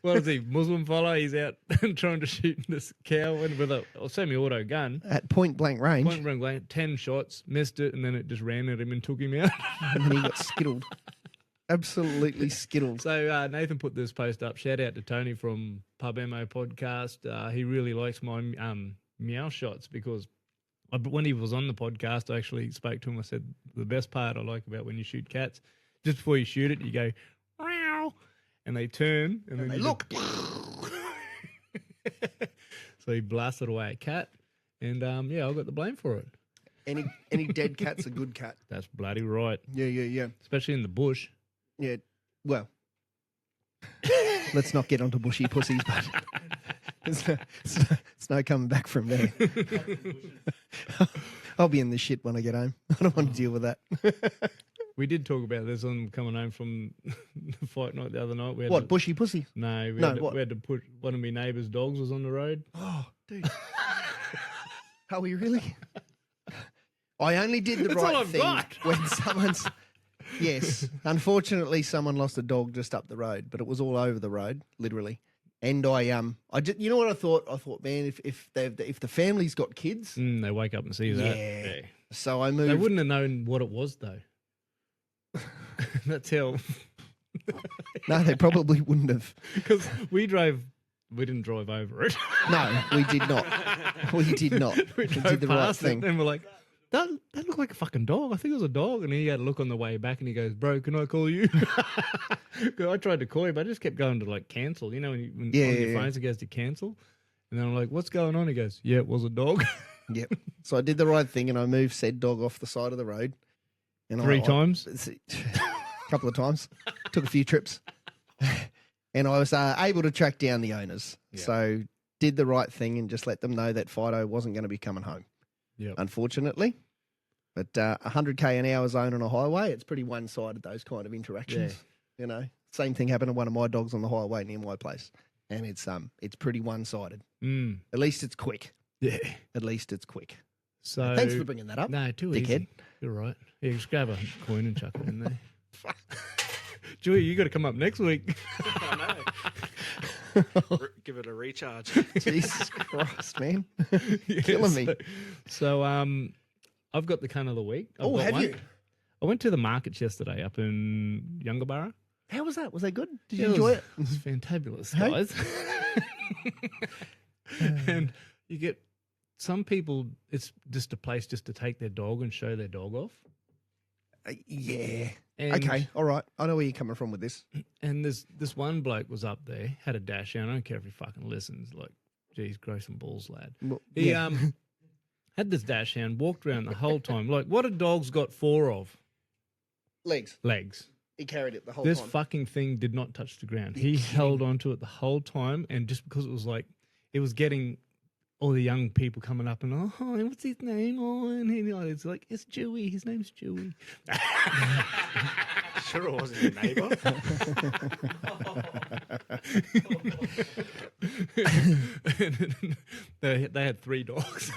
what is he? Muslim fella. He's out trying to shoot this cow with a semi-auto gun. At point blank range. Point blank, 10 shots, missed it, and then it just ran at him and took him out. And then he got skittled. Absolutely skittled. So Nathan put this post up. Shout out to Tony from Pub Mo podcast. He really likes my meow shots because when he was on the podcast, I actually spoke to him. I said the best part I like about when you shoot cats, just before you shoot it, you go meow, and they turn and then They you look. So he blasted away a cat, and yeah, I got the blame for it. Any dead cat's a good cat. That's bloody right, Yeah. especially in the bush. Yeah. Well, let's not get onto bushy pussies, but it's no coming back from there. I'll be in the shit when I get home. I don't want to deal with that. We did talk about this on coming home from the fight night the other night. We had What, to- bushy pussy? No, what? we had to put one of my neighbour's dogs was on the road. Oh, dude. Are we really? I only did the That's all right I've thing got. when someone's... Yes. Unfortunately, someone lost a dog just up the road, but it was all over the road, literally. And I did, you know what I thought? I thought, man, if the family's got kids, They wake up and see that. Yeah. so I moved. They wouldn't have known what it was though. That's how. No, they probably wouldn't have. Because we didn't drive over it. No, we did not. We did not. We We drove did the right past it thing. and we're like, that looked like a fucking dog. I think it was a dog. And he had a look on the way back and he goes, bro, can I call you? 'Cause I tried to call you, but I just kept going to like cancel. You know, when on your phones it goes to cancel. And then I'm like, what's going on? He goes, yeah, it was a dog. Yep. So I did the right thing and I moved said dog off the side of the road. And Three times? A couple of times. Took a few trips. And I was able to track down the owners. Yeah. So did the right thing and just let them know that Fido wasn't going to be coming home. Yep. Unfortunately. But 100k an hour zone on a highway, it's pretty one-sided, those kind of interactions. You know, same thing happened to one of my dogs on the highway near my place. And it's pretty one-sided. At least it's quick. Yeah. At least it's quick. So Thanks for bringing that up. No, too dickhead. easy. You're right. Yeah, just grab a coin and chuck it in there. Julie, you got to come up next week. I know. Give it a recharge. Jesus Christ, man. Yeah, Killing me. So I've got the cunt of the week. Oh, have you? I went to the markets yesterday up in Yungaburra. How was that? Was that good? Did Yeah, you enjoy it? It was fantabulous, Hey? guys. And you get some people, it's just a place just to take their dog and show their dog off. Yeah. And, Okay. All right. I know where you're coming from with this. And this one bloke was up there, had a dash down. I don't care if he fucking listens. Like, geez, grow some balls, lad. Well, He yeah. had this dash hound, walked around the whole time. Like, what a dog's got four of? Legs. Legs. He carried it the whole This time. fucking thing did not touch the ground. You're He kidding. held onto it the whole time, and just because it was like, it was getting all the young people coming up and, oh, hi, what's his name? Oh, and it's like, it's Dewey. His name's Dewey. Sure it wasn't your neighbour. They had three dogs.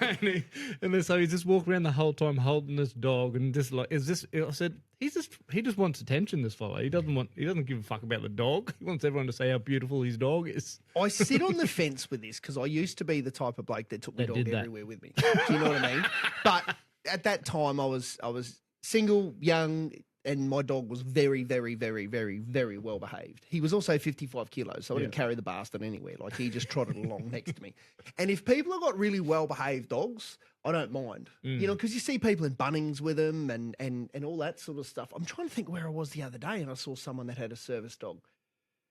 And then so he just walked around the whole time holding this dog and just like, is this? I said, he just wants attention. This fella, he doesn't give a fuck about the dog. He wants everyone to say how beautiful his dog is. I sit on the fence with this because I used to be the type of bloke that took my That dog did that. everywhere with me. Do you know what I mean? But at that time, I was single, young, and my dog was very, very, very, very, very well behaved. He was also 55 kilos, so I didn't carry the bastard anywhere. Like, he just trotted along next to me. And if people have got really well behaved dogs, I don't mind. You know, because you see people in Bunnings with them and all that sort of stuff. I'm trying to think where I was the other day and I saw someone that had a service dog.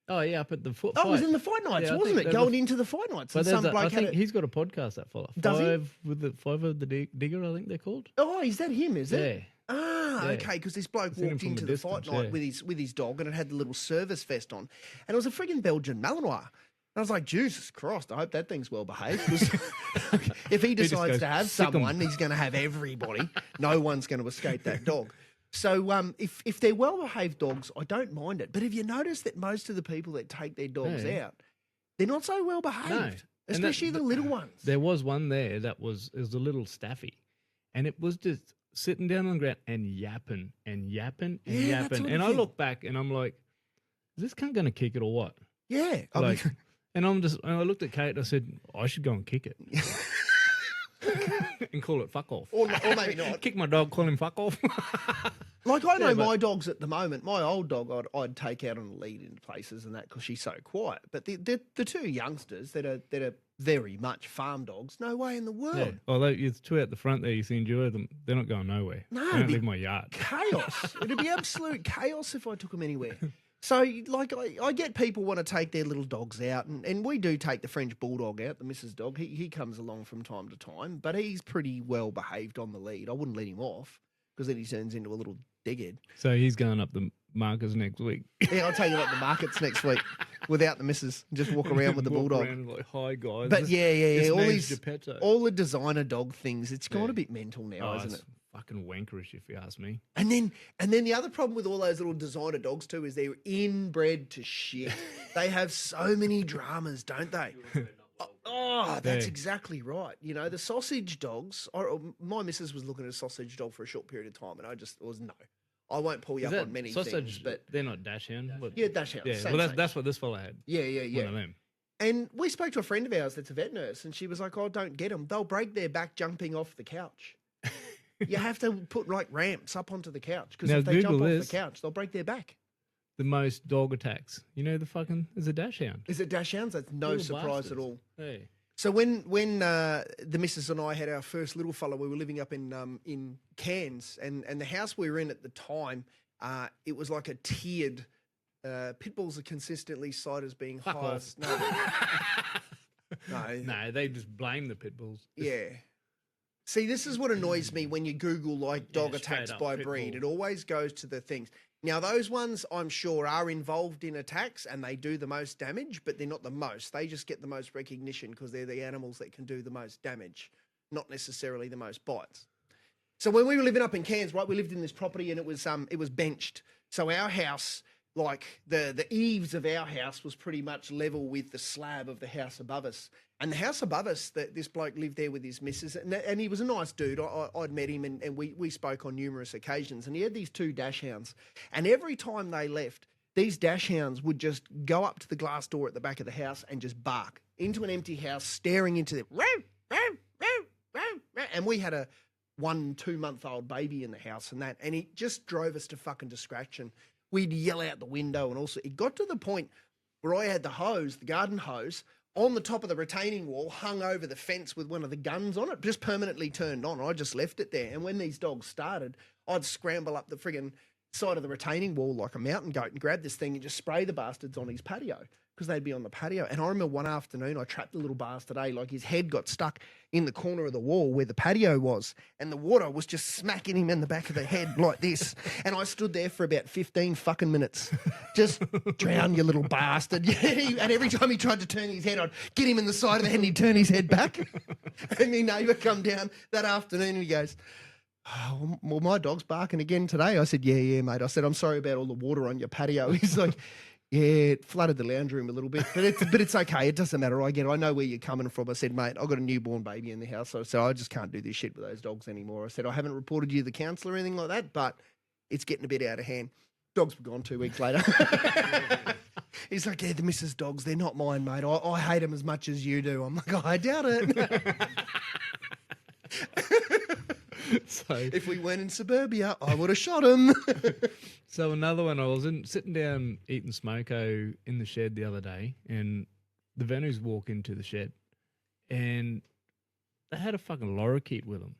Oh yeah, up at the foot. Oh, it was in the fight nights, Yeah, I wasn't think it? there's Going into the fight nights. But And some I bloke had think a... he's got a podcast. That fella. Does he? Five of the digger, I think they're called. Oh, is that him, is it? Yeah. Ah, Yeah. okay, because this bloke Seen him walked from a into the fight distance, night yeah. with his dog and it had the little service vest on. And it was a friggin' Belgian Malinois. And I was like, Jesus Christ, I hope that thing's well behaved. 'Cause if he just decides goes, to have "Sick 'em." someone, he's going to have everybody. No one's going to escape that dog. So if they're well-behaved dogs, I don't mind it. But have you noticed that most of the people that take their dogs Yeah. out, they're not so well-behaved, especially the little ones. There was one there it was a little staffy, and it was just sitting down on the ground and yapping and yapping and Yeah, that yapping. sort of And I thing. look back and I'm like, is this cunt going to kick it or what? Yeah. I Like, mean, and I looked at Kate and I said, I should go and kick it. And call it fuck off. or maybe not. Kick my dog, call him fuck off. Like I know Yeah, but- my dogs at the moment. My old dog, I'd take out on a lead into places and that because she's so quiet. But the two youngsters that are very much farm dogs, no way in the world. Yeah. Although there's two out the front there, you see, enjoy them. They're not going nowhere. No, they it'd don't be leave my yard. Chaos. It'd be absolute chaos if I took them anywhere. So, like, I get people want to take their little dogs out, and we do take the French Bulldog out, the Mrs. Dog. He comes along from time to time, but he's pretty well behaved on the lead. I wouldn't let him off because then he turns into a little dickhead. So he's going up the markers next week. Yeah, I'll take him up the markets next week without the missus. Just walk around with the Walk Bulldog. around like, hi guys. But This all name's these, Geppetto. all the designer dog things, it's gone Yeah. a bit mental now, Oh, isn't it's it? fucking wankerish if you ask me. And then the other problem with all those little designer dogs too is they're inbred to shit. They have so many dramas, don't they? Oh, that's Yeah. exactly right. You know, the sausage dogs. My missus was looking at a sausage dog for a short period of time, and I was no. I won't pull you Is up that on many sausage, things, but they're not dashhound. But yeah, dachshunds. yeah. same, Well, same. that's what this fella had. Yeah, yeah, One yeah. of them. And we spoke to a friend of ours that's a vet nurse, and she was like, "Oh, don't get them. They'll break their back jumping off the couch. You have to put like ramps up onto the couch because Now, if they jump Google off this. the couch, they'll break their back." The most dog attacks. You know, the fucking is a dashhound. Is it dachshunds? That's no Little surprise at bastards. all. Hey. So when the missus and I had our first little fella, we were living up in Cairns, and the house we were in at the time, it was like a tiered. Pit bulls are consistently cited as being Fuck highest. No, No, they just blame the pit bulls. yeah. See, this is what annoys me when you Google like dog Yeah, attacks straight up by pit breed. bull. It always goes to the things. Now, those ones I'm sure are involved in attacks and they do the most damage, but they're not the most. They just get the most recognition because they're the animals that can do the most damage, not necessarily the most bites. So when we were living up in Cairns, right, we lived in this property and it was benched. So our house, like the eaves of our house was pretty much level with the slab of the house above us. And the house above us, this bloke lived there with his missus, and he was a nice dude. I'd met him, and we spoke on numerous occasions. And he had these two dachshunds, and every time they left, these dachshunds would just go up to the glass door at the back of the house and just bark into an empty house, staring into the and we had a 1-2-month-old baby in the house, and it just drove us to fucking distraction. We'd yell out the window, and also it got to the point where I had the hose, the garden hose, on the top of the retaining wall, hung over the fence with one of the guns on it, just permanently turned on. I just left it there. And when these dogs started, I'd scramble up the friggin' side of the retaining wall like a mountain goat and grab this thing and just spray the bastards on his patio because they'd be on the patio. And I remember one afternoon I trapped the little bastard, like his head got stuck in the corner of the wall where the patio was, and the water was just smacking him in the back of the head like this. And I stood there for about 15 fucking minutes. Just drown, you little bastard. And every time he tried to turn his head, I'd get him in the side of the head and he'd turn his head back. And my neighbour come down that afternoon and he goes, "Oh, well, my dog's barking again today." I said, yeah, mate. I said, "I'm sorry about all the water on your patio." He's like, "Yeah, it flooded the lounge room a little bit, but it's okay. It doesn't matter. I get it. I know where you're coming from." I said, "Mate, I've got a newborn baby in the house, so I just can't do this shit with those dogs anymore." I said, "I haven't reported you to the counsellor or anything like that, but it's getting a bit out of hand." Dogs were gone 2 weeks later. He's like, "Yeah, the missus dogs, they're not mine, mate. I hate them as much as you do." I'm like, "Oh, I doubt it." So, If we weren't in suburbia, I would have shot him. so another one, I was sitting down eating smoko in the shed the other day, and the Venus walk into the shed, and they had a fucking lorikeet with them.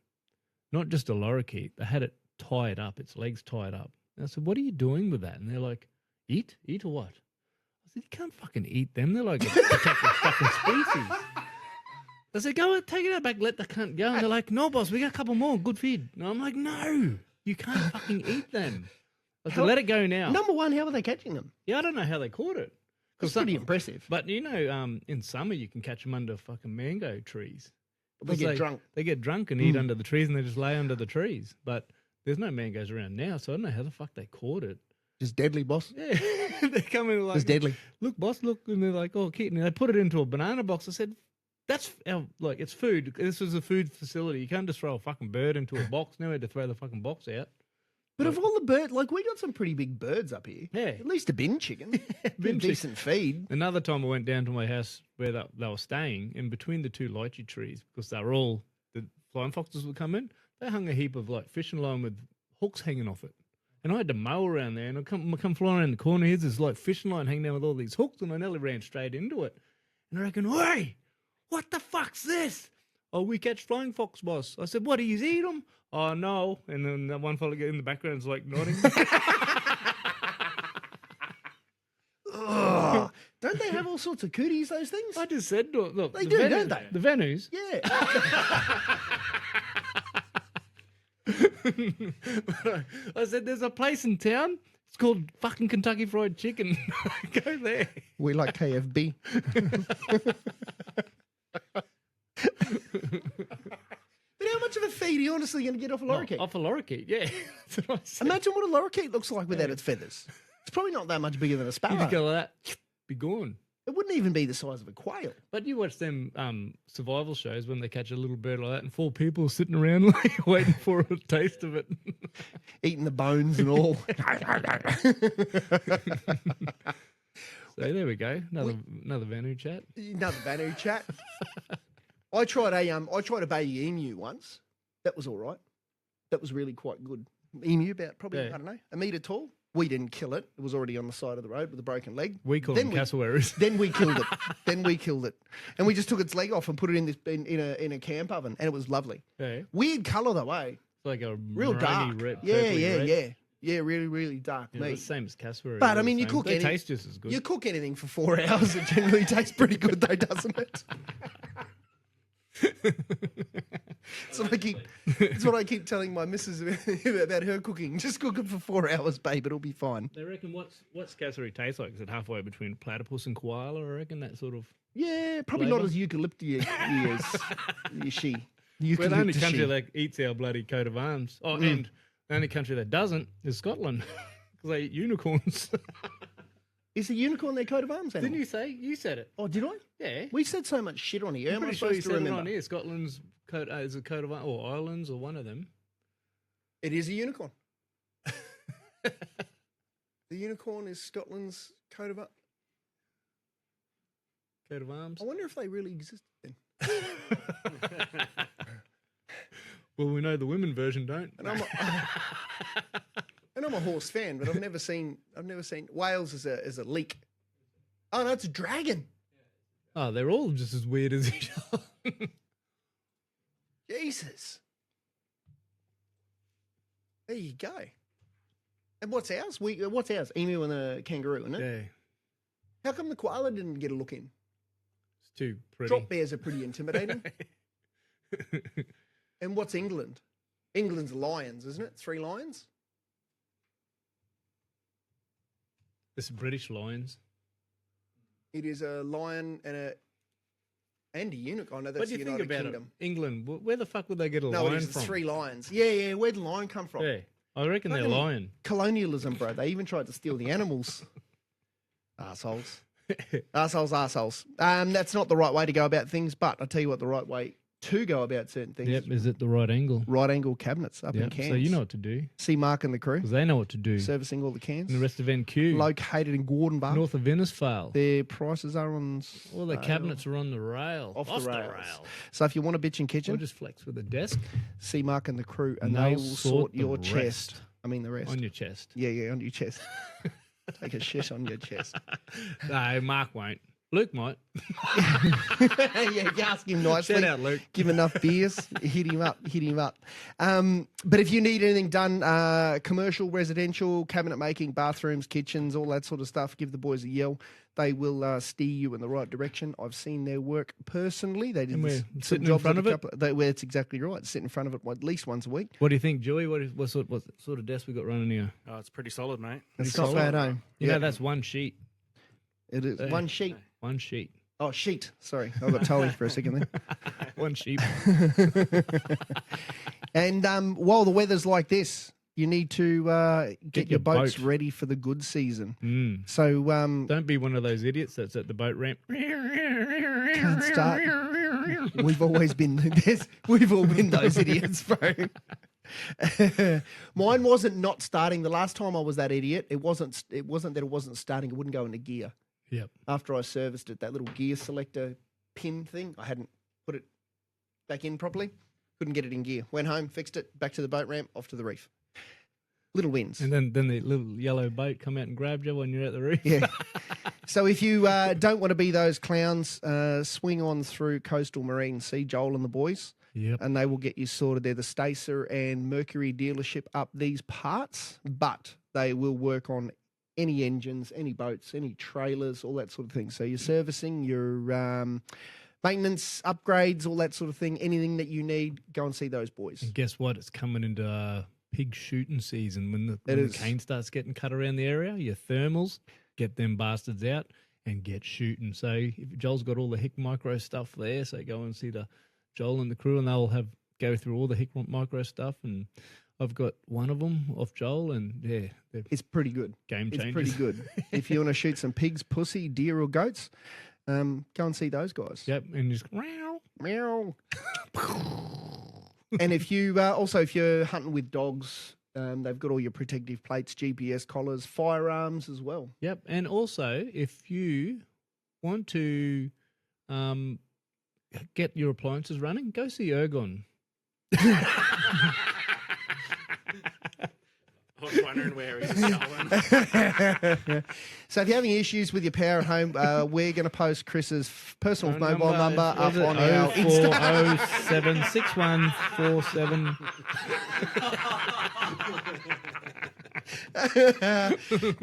Not just a lorikeet, they had it tied up, its legs tied up. And I said, "What are you doing with that?" And they're like, Eat or what?" I said, "You can't fucking eat them. They're like a protected fucking species." I said, "Go and take it out back, let the cunt go." And they're like, "No, boss, we got a couple more. Good feed." And I'm like, "No, you can't fucking eat them." I said, "Let it go now." Number one, how are they catching them? Yeah, I don't know how they caught it. It's pretty impressive. But you know, in summer you can catch them under fucking mango trees. They get drunk. They get drunk and eat under the trees, and they just lay under the trees. But there's no mangoes around now, so I don't know how the fuck they caught it. Just deadly, boss. Yeah, they come in like, Just deadly. look, boss, look, and they're like, oh, Keaton, and they put it into a banana box. I said, that's our, like, it's food. This is a food facility. You can't just throw a fucking bird into a box. Now we had to throw the fucking box out. But of all the birds, like we got some pretty big birds up here. Yeah. At least a bin chicken. Bin chick- Decent feed. Another time I went down to my house where they were staying, in between the two lychee trees, because they were all, the flying foxes would come in, they hung a heap of like fishing line with hooks hanging off it. And I had to mow around there, and I come flying around the corner. Here's this like fishing line hanging down with all these hooks, and I nearly ran straight into it. And I reckon, "Oi, what the fuck's this?" "Oh, we catch flying fox, boss." I said, "What, do you eat them?" "Oh, no." And then that one fella in the background is like nodding. Ugh. Don't they have all sorts of cooties, those things? I just said, look, They the do, don't they? The Venus. Yeah. I said, there's a place in town. It's called fucking Kentucky Fried Chicken. Go there. We like KFB. But how much of a feed are you honestly going to get off a lorikeet? Off a lorikeet, yeah. That's what I said. Imagine what a lorikeet looks like without its feathers. It's probably not that much bigger than a You sparrow. just go like that, be gone. It wouldn't even be the size of a quail. But you watch them survival shows when they catch a little bird like that and 4 people sitting around like waiting for a taste of it. Eating the bones and all. So there we go. Another Vanu chat. Another Vanu chat. I tried a baby emu once. That was all right. That was really quite good. Emu, about probably, I don't know, a metre tall. We didn't kill it. It was already on the side of the road with a broken leg. We call them cassowaries. Then we killed it. And we just took its leg off and put it in a camp oven, and it was lovely. Yeah. Weird colour though, eh? It's like a Real dark. red, Yeah, purpley red. yeah. Yeah, really, really dark Yeah, meat. it's the same as cassowary. But, I all mean, the you same. cook They any- taste just as good. You cook anything for 4 hours, it generally tastes pretty good though, doesn't it? That's what I keep telling my missus about her cooking. Just cook it for 4 hours, babe. It'll be fine. They reckon what's cassowary taste like? Is it halfway between platypus and koala? I reckon that sort of. Yeah, probably not Flavour? as eucalyptus as she. We're the only Eucalyptus country she. that eats our bloody coat of arms. Oh, and the only country that doesn't is Scotland, because they eat unicorns. Is the unicorn their coat of arms animal? Didn't you say? You said it. Oh, did I? Yeah. We said so much shit on here. How I'm am I pretty sure you supposed to said it on remember? here. Scotland's coat is a coat of arms, or islands, or one of them. It is a unicorn. The unicorn is Scotland's coat of arms. Coat of arms. I wonder if they really existed then. Well, we know the women version don't. And I'm a horse fan, but I've never seen Wales as a leek. Oh no, it's a dragon. Oh, they're all just as weird as each other. Jesus. There you go. And what's ours? What's ours? Emu and a kangaroo, isn't it? Yeah, How come the koala didn't get a look in? it's too pretty. Drop bears are pretty intimidating. And what's England? England's lions, isn't it? 3 lions? It's British lions. It is a lion and a unicorn. No, What that's do the you think United about Kingdom. it? England, where the fuck would they get a No, it lion is. It's from? 3 lions. Yeah. Where'd the lion come from? Yeah, I reckon they're Fucking lion. Colonialism, bro. They even tried to steal the animals. Assholes. Assholes. That's not the right way to go about things, but I'll tell you what the right way to go about certain things. Yep, is it the right angle? Right angle cabinets up in Yep, Cairns. so you know what to do, See Mark and the crew because they know what to do. servicing all the cans. And the rest of NQ, Located in Gordon Bar. north of Innisfail. Their prices are on All the sale. cabinets are on the rail. Off the rails. rail. So if you want a bitchin' Or kitchen, just flex with a desk see Mark and the crew, and And they they'll will sort sort your the chest. rest. I mean the rest. on your chest. Yeah, on your chest. Take a shit on your chest. No, Mark won't. Luke might. Yeah, you ask him nicely. Shout out, Luke. Give him enough beers, hit him up. But if you need anything done, commercial, residential, cabinet making, bathrooms, kitchens, all that sort of stuff, give the boys a yell. They will steer you in the right direction. I've seen their work personally. They did And we're some sitting in jobs front at a of it? couple- that's exactly right. Sit in front of it at least once a week. What do you think, Joey? What sort of desk we got running here? Oh, it's pretty solid, mate. It's solid. not bad, eh? You know, that's one sheet. It is. Hey. One sheet. One sheet. Oh, sheet. Sorry. I got Tully for a second there. One sheep. And while the weather's like this, you need to get your your boats boat. ready for the good season. Mm. So Don't be one of those idiots that's at the boat ramp. can't start. We've always been we've all been those idiots, bro. Mine wasn't not starting. The last time I was that idiot, it wasn't that it wasn't starting. It wouldn't go into gear. Yep. After I serviced it, that little gear selector pin thing, I hadn't put it back in properly. Couldn't get it in gear. Went home, fixed it, back to the boat ramp, off to the reef. Little wins. And then the little yellow boat come out and grabbed you when you're at the reef. Yeah. So if you don't want to be those clowns, swing on through Coastal Marine, see Joel and the boys, Yep. and they will get you sorted. They're the Stacer and Mercury dealership up these parts, but they will work on any engines, any boats, any trailers, all that sort of thing. So your servicing, your maintenance, upgrades, all that sort of thing, anything that you need, go and see those boys. And guess what? It's coming into pig shooting season when the cane starts getting cut around the area. Your thermals, get them bastards out and get shooting. So if Joel's got all the Hick Micro stuff there, so go and see Joel and the crew, and they'll go through all the Hick Micro stuff. And I've got one of them off Joel, and yeah, they're It's pretty good. game changers. It's pretty good. If you want to shoot some pigs, pussy, deer, or goats, go and see those guys. Yep, and just meow. Meow. And if you if you're hunting with dogs, they've got all your protective plates, GPS collars, firearms as well. Yep, and also if you want to get your appliances running, go see Ergon. I was wondering where he was going. So if you're having issues with your power at home, we're going to post Chris's personal mobile number up on our Insta.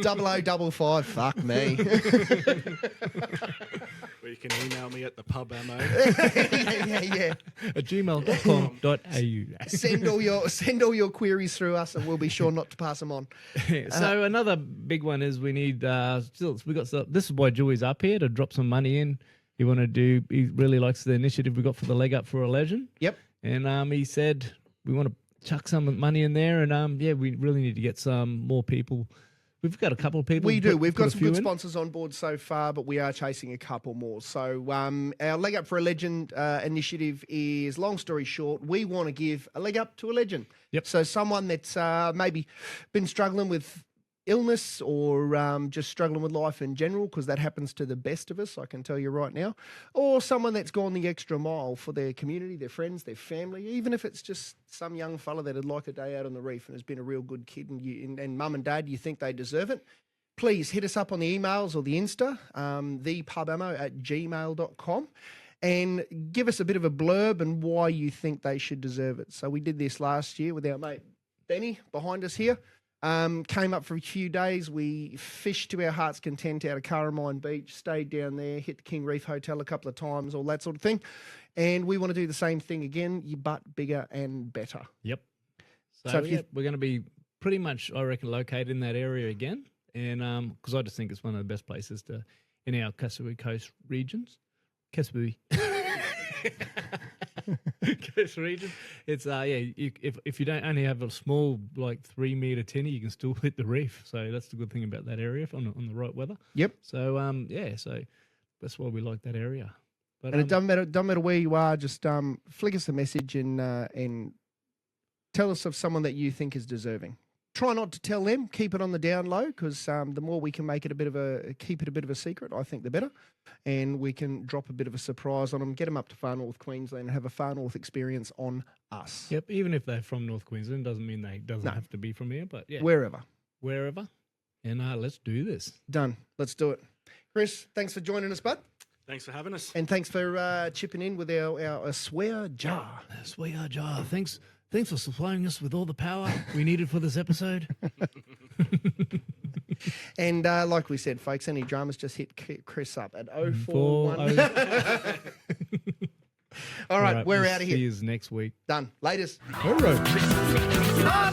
0055. Fuck me. Or you can email me at the pub ammo. yeah. At gmail.com.au. Send all your queries through us, and we'll be sure not to pass them on. So another big one is we need stilts. This is why Juhas up here to drop some money in. He really likes the initiative we got for the leg up for a legend. Yep. And he said we want to chuck some money in there, and we really need to get some more people. We've got a couple of people. We do. We've got a some few good in. sponsors on board so far, but we are chasing a couple more. So our Leg Up for a Legend initiative is, long story short, we want to give a leg up to a legend. Yep. So someone that's maybe been struggling with illness or just struggling with life in general, because that happens to the best of us, I can tell you right now, or someone that's gone the extra mile for their community, their friends, their family, even if it's just some young fella that'd like a day out on the reef and has been a real good kid, and mum and dad, you think they deserve it, please hit us up on the emails or the Insta, thepubammo@gmail.com, and give us a bit of a blurb and why you think they should deserve it. So we did this last year with our mate Benny behind us here. Came up for a few days. We fished to our heart's content out of Curramine Beach, stayed down there, hit the King Reef Hotel a couple of times, all that sort of thing. And we want to do the same thing again, but bigger and better. Yep. So So we're going to be pretty much, I reckon, located in that area again. And because I just think it's one of the best places in our Kasui Coast regions. Kasui. Coast region. It's if you don't only have a small 3 meter tinny, you can still hit the reef. So that's the good thing about that area on the right weather. Yep. So so that's why we like that area. But And it doesn't matter where you are, just flick us a message and tell us of someone that you think is deserving. Try not to tell them. Keep it on the down low, because the more we can make it keep it a bit of a secret, I think the better. And we can drop a bit of a surprise on them, get them up to Far North Queensland, and have a Far North experience on us. Yep. Even if they're from North Queensland, doesn't mean they doesn't have to be from here. But yeah, Wherever. And let's do this. Done. Let's do it. Chris, thanks for joining us, bud. Thanks for having us. And thanks for chipping in with our swear jar. Swear jar. Thanks for supplying us with all the power we needed for this episode. And like we said, folks, any dramas, just hit Chris up at 041. All right, we're we'll out of See here. you next week. Done. Latest. All right. Bye.